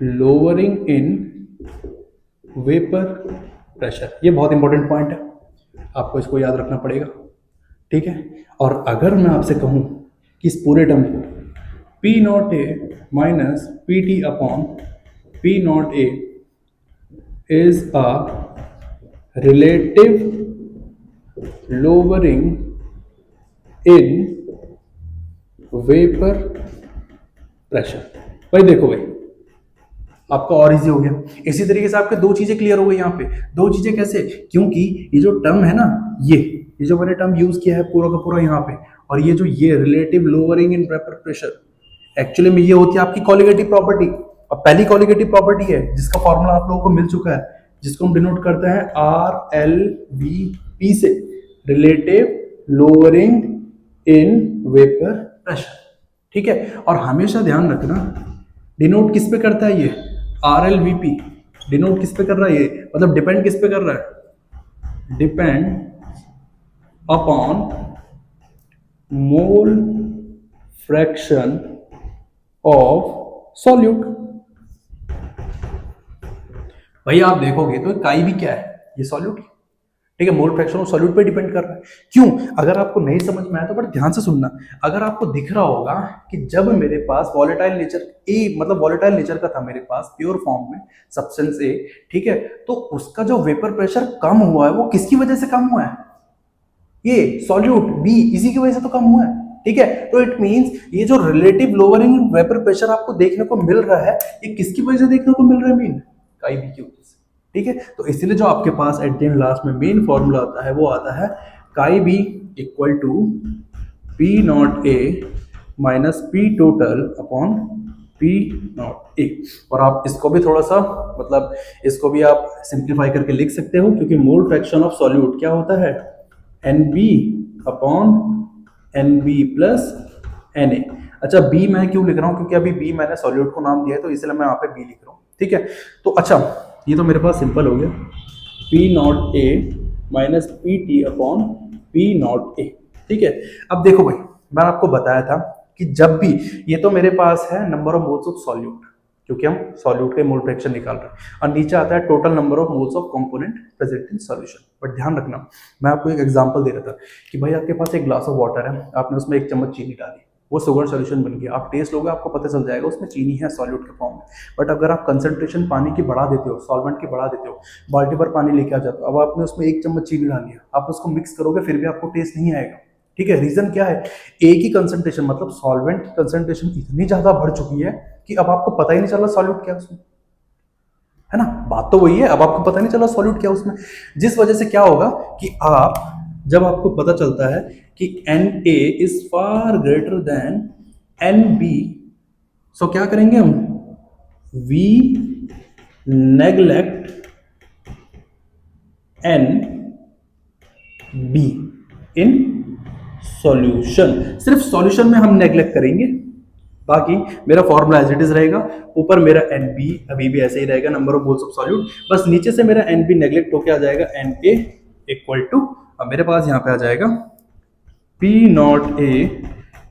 lowering in vapour pressure, ये बहुत इंपॉर्टेंट पॉइंट है, आपको इसको याद रखना पड़ेगा। ठीक है, और अगर मैं आपसे कहूं कि इस पूरे टर्म को P not A minus P T upon P not a is a relative lowering in vapour pressure, भाई देखो भाई आपका और इजी हो गया। इसी तरीके से आपके दो चीजें क्लियर हो गई यहाँ पे। दो चीजें कैसे, क्योंकि ये जो टर्म है ना, ये जो मैंने टर्म यूज किया है पूरा का पूरा यहाँ पे, और ये जो ये relative lowering in vapour pressure, actually में ये होती है आपकी कोलिगेटिव प्रॉपर्टी। अब पहली कॉलिगेटिव प्रॉपर्टी है जिसका फॉर्मूला आप लोगों को मिल चुका है, जिसको हम डिनोट करते हैं RLVP से, relative lowering in vapour pressure. ठीक है, और हमेशा ध्यान रखना डिनोट किस पे करता है ये, RLVP डिनोट किस पे कर रहा है ये, मतलब डिपेंड किस पे कर रहा है, depend upon mole fraction of solute. भाई आप देखोगे तो काई भी क्या है, ये सॉल्यूट। ठीक है, मोल फ्रैक्शन ऑफ सॉल्यूट पे डिपेंड कर रहा है। क्यों, अगर आपको नहीं समझ में आया तो बड़ा ध्यान से सुनना। अगर आपको दिख रहा होगा कि जब मेरे पास वॉलेटाइल नेचर ए, मतलब वॉलेटाइल नेचर का था मेरे पास प्योर फॉर्म में सब्सटेंस ए, ठीक है, तो उसका जो वेपर प्रेशर कम हुआ है वो किसकी वजह से कम हुआ है, ये सॉल्यूट बी, इसी की वजह से तो कम हुआ है। ठीक है, तो इट मींस ये जो रिलेटिव लोअरिंग वेपर प्रेशर आपको देखने को मिल रहा है, ये किसकी वजह से देखने को मिल रहा है, मीन काई बी की वजह से। ठीक है, तो इसीलिए जो आपके पास एट द एंड लास्ट में मेन फॉर्मूला आता है वो आता है chi B equal to P not A minus P total upon P not A. और आप इसको भी थोड़ा सा, मतलब इसको भी आप सिंप्लीफाई करके लिख सकते हो, क्योंकि मोल फ्रैक्शन ऑफ सॉल्यूट क्या होता है, NB upon NB plus Na। अच्छा, बी मैं क्यों लिख रहा हूँ, क्योंकि अभी बी मैंने सॉल्यूट को नाम दिया है, तो इसलिए मैं यहाँ पे बी लिख रहा हूँ। ठीक है, तो अच्छा ये तो मेरे पास सिंपल हो गया, P not A minus P T upon P not a. ठीक है, अब देखो भाई, मैंने आपको बताया था कि जब भी, ये तो मेरे पास है number of moles of solute, क्योंकि हम सॉल्यूट के मोल फ्रैक्शन निकाल रहे हैं, और नीचे आता है total number of moles of component present in solution. But ध्यान रखना, मैं आपको एक एग्जांपल दे रहा था कि भाई आपके पास एक ग्लास ऑफ वाटर है, आपने उसमें 1 चम्मच चीनी डाली, वो शुगर सॉल्यूशन बन गया, आप टेस्ट लोगे आपको पता चल जाएगा उसमें चीनी है सॉल्यूट के फॉर्म में। बट अगर आप कंसंट्रेशन पानी की बढ़ा देते हो, सॉल्वेंट की बढ़ा देते हो, बाल्टी पर पानी लेके आ जाते हो, अब आपने उसमें 1 चम्मच चीनी डाल दिया, आप उसको मिक्स करोगे फिर भी आपको टेस्ट नहीं आएगा। ठीक है, रीजन क्या है, एक ही कंसंट्रेशन, मतलब सॉल्वेंट की कंसंट्रेशन इतनी ज्यादा बढ़ चुकी है कि अब आपको पता ही नहीं चला सॉल्यूट क्या उसमें, है ना, बात तो वही है, अब आपको पता नहीं चला सॉल्यूट क्या उसमें। जिस वजह से क्या होगा कि आप, जब आपको पता चलता है कि Na is far greater than Nb, so क्या करेंगे हम, we neglect Nb in solution. सिर्फ सॉल्यूशन में हम नेग्लेक्ट करेंगे, बाकी मेरा फॉर्मूला एज इट इज रहेगा, ऊपर मेरा Nb अभी भी ऐसे ही रहेगा, number of moles of solute, बस नीचे से मेरा Nb नेग्लेक्ट होके आ जाएगा Na इक्वल टू, अब मेरे पास यहाँ पे आ जाएगा P not A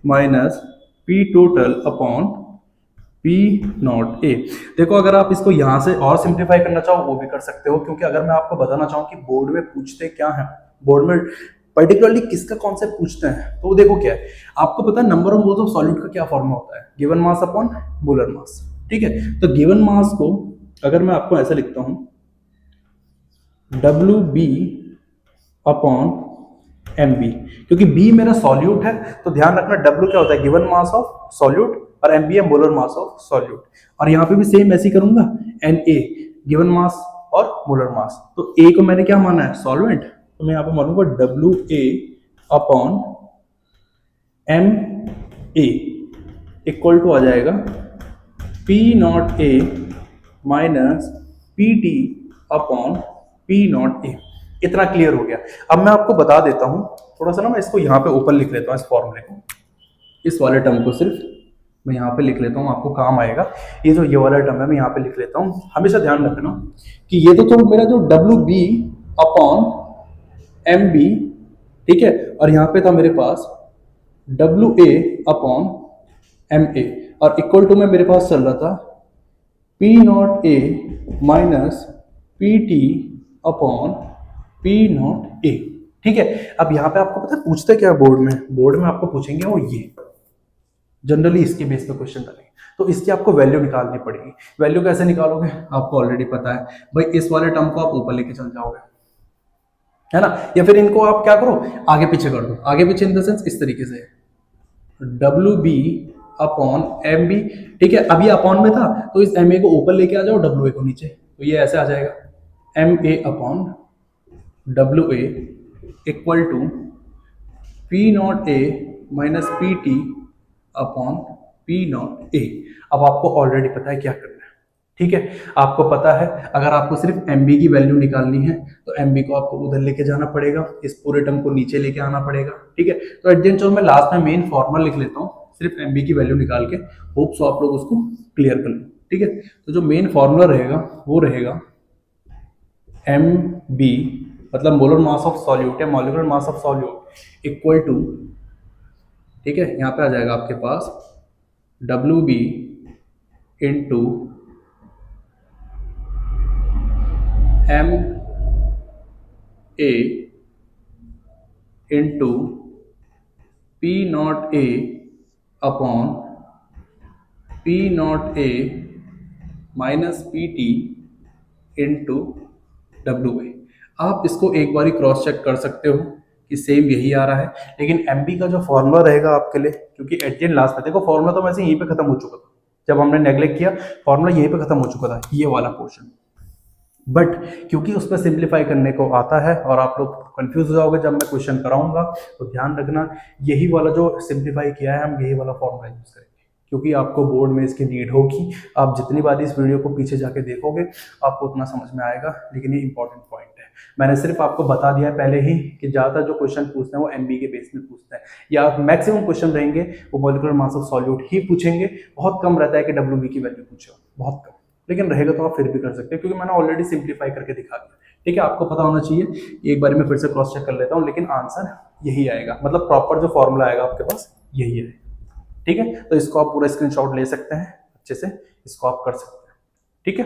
minus P total upon P not A। देखो, अगर आप इसको यहाँ से और सिंप्लीफाई करना चाहो वो भी कर सकते हो, क्योंकि अगर मैं आपको बताना चाहूँ कि बोर्ड में पूछते क्या है, बोर्ड में पर्टिकुलरली किसका कॉन्सेप्ट पूछते हैं, तो वो देखो क्या है, आपको पता है number of moles of solute का क्या फॉर्मूला होता है, given mass upon molar mass. ठीक है, तो गिवन मास को अगर मैं आपको ऐसा लिखता हूं, WB अपॉन MB, क्योंकि B मेरा सॉल्यूट है, तो ध्यान रखना W क्या होता है, गिवन मास ऑफ सॉल्यूट, और MB है मोलर मास ऑफ सॉल्यूट। और यहाँ पे भी सेम ऐसे ही करूंगा, Na गिवन मास और मोलर मास, तो A को मैंने क्या माना है, सॉल्वेंट, तो मैं यहाँ पे मानूंगा WA upon MA equal to आ जाएगा P not A minus PT upon P not A। इतना क्लियर हो गया। अब मैं आपको बता देता हूं, थोड़ा सा ना मैं इसको यहाँ पे ऊपर लिख लेता हूँ, इस फॉर्मूले को, इस वाले टर्म को सिर्फ मैं यहाँ पे लिख लेता हूँ, आपको काम आएगा। ये जो ये वाला टर्म है मैं यहाँ पे लिख लेता हूँ, हमेशा ध्यान रखना कि ये तो मेरा जो WB अपॉन MB, ठीक है, और यहाँ पे था मेरे पास WA अपॉन MA, और इक्वल टू में मेरे पास चल रहा था P not A minus PT upon P not A। ठीक है, अब यहाँ पे आपको पता है पूछते क्या है बोर्ड में, बोर्ड में आपको पूछेंगे वो ये जनरली इसके बेस पे क्वेश्चन डालेंगे, तो इसकी आपको वैल्यू निकालनी पड़ेगी। वैल्यू कैसे निकालोगे, आपको ऑलरेडी पता है भाई, इस वाले टर्म को आप ऊपर लेके चल जाओगे, है ना, या फिर इनको आप क्या करो, आगे पीछे कर दो, आगे पीछे इन द सेंस इस तरीके से, WB अपॉन MB। ठीक है, अभी अपॉन में था तो इस MA को ऊपर लेके आ जाओ, WA को नीचे, तो ये ऐसे आ जाएगा MA upon WA equal to P not A minus PT upon P not A। अब आपको ऑलरेडी पता है क्या करना है, ठीक है, आपको पता है अगर आपको सिर्फ एमबी की वैल्यू निकालनी है तो एमबी को आपको उधर लेके जाना पड़ेगा, इस पूरे टर्म को नीचे लेके आना पड़ेगा। ठीक है, तो एट द एंड मैं लास्ट में मेन फॉर्मूला लिख लेता हूँ सिर्फ एमबी की वैल्यू निकाल के, होप सो आप लोग उसको क्लियर कर लो। ठीक है, तो जो मेन फॉर्मूला रहेगा वो रहेगा एम बी, मतलब मोलर मास ऑफ सॉल्यूट या molecular mass of solute equal to, ठीक है, यहाँ पे आ जाएगा आपके पास W B into M A into P not A upon P not A minus P T into W A. आप इसको एक बार क्रॉस चेक कर सकते हो कि सेम यही आ रहा है, लेकिन एमबी का जो फॉर्मूला रहेगा आपके लिए, क्योंकि एट द एंड लास्ट में देखो फॉर्मूला तो वैसे यहीं पे खत्म हो चुका था, जब हमने नेग्लेक्ट किया फॉर्मूला यहीं पे खत्म हो चुका था, ये वाला पोर्शन। बट क्योंकि उस पर सिंप्लीफाई करने को आता है और आप लोग कंफ्यूज हो जाओगे जब मैं क्वेश्चन कराऊंगा, तो ध्यान रखना यही वाला जो सिंप्लीफाई किया है हम यही वाला फॉर्मूला यूज करेंगे, क्योंकि आपको बोर्ड में इसकी नीड होगी। आप जितनी बार इस वीडियो को पीछे जाके देखोगे आपको उतना समझ में आएगा, लेकिन ये इंपॉर्टेंट पॉइंट है। मैंने सिर्फ आपको बता दिया है पहले ही कि ज़्यादातर जो क्वेश्चन पूछते हैं वो एमबी के बेस में पूछते हैं, या मैक्सिमम क्वेश्चन रहेंगे वो मॉलिक्यूलर मास ऑफ सॉल्यूट ही पूछेंगे। बहुत कम रहता है कि डब्ल्यूबी की वैल्यू पूछे, बहुत कम, लेकिन रहेगा तो आप फिर भी कर सकते हैं, क्योंकि मैंने ऑलरेडी सिंप्लीफाई करके दिखा दिया। ठीक है, आपको पता होना चाहिए। एक बार मैं फिर से क्रॉस चेक कर लेता हूँ, लेकिन आंसर यही आएगा, मतलब प्रॉपर जो फॉर्मूला आएगा आपके पास यही है। ठीक है, तो इसको आप पूरा स्क्रीनशॉट ले सकते हैं, अच्छे से इसको आप कर सकते हैं। ठीक है।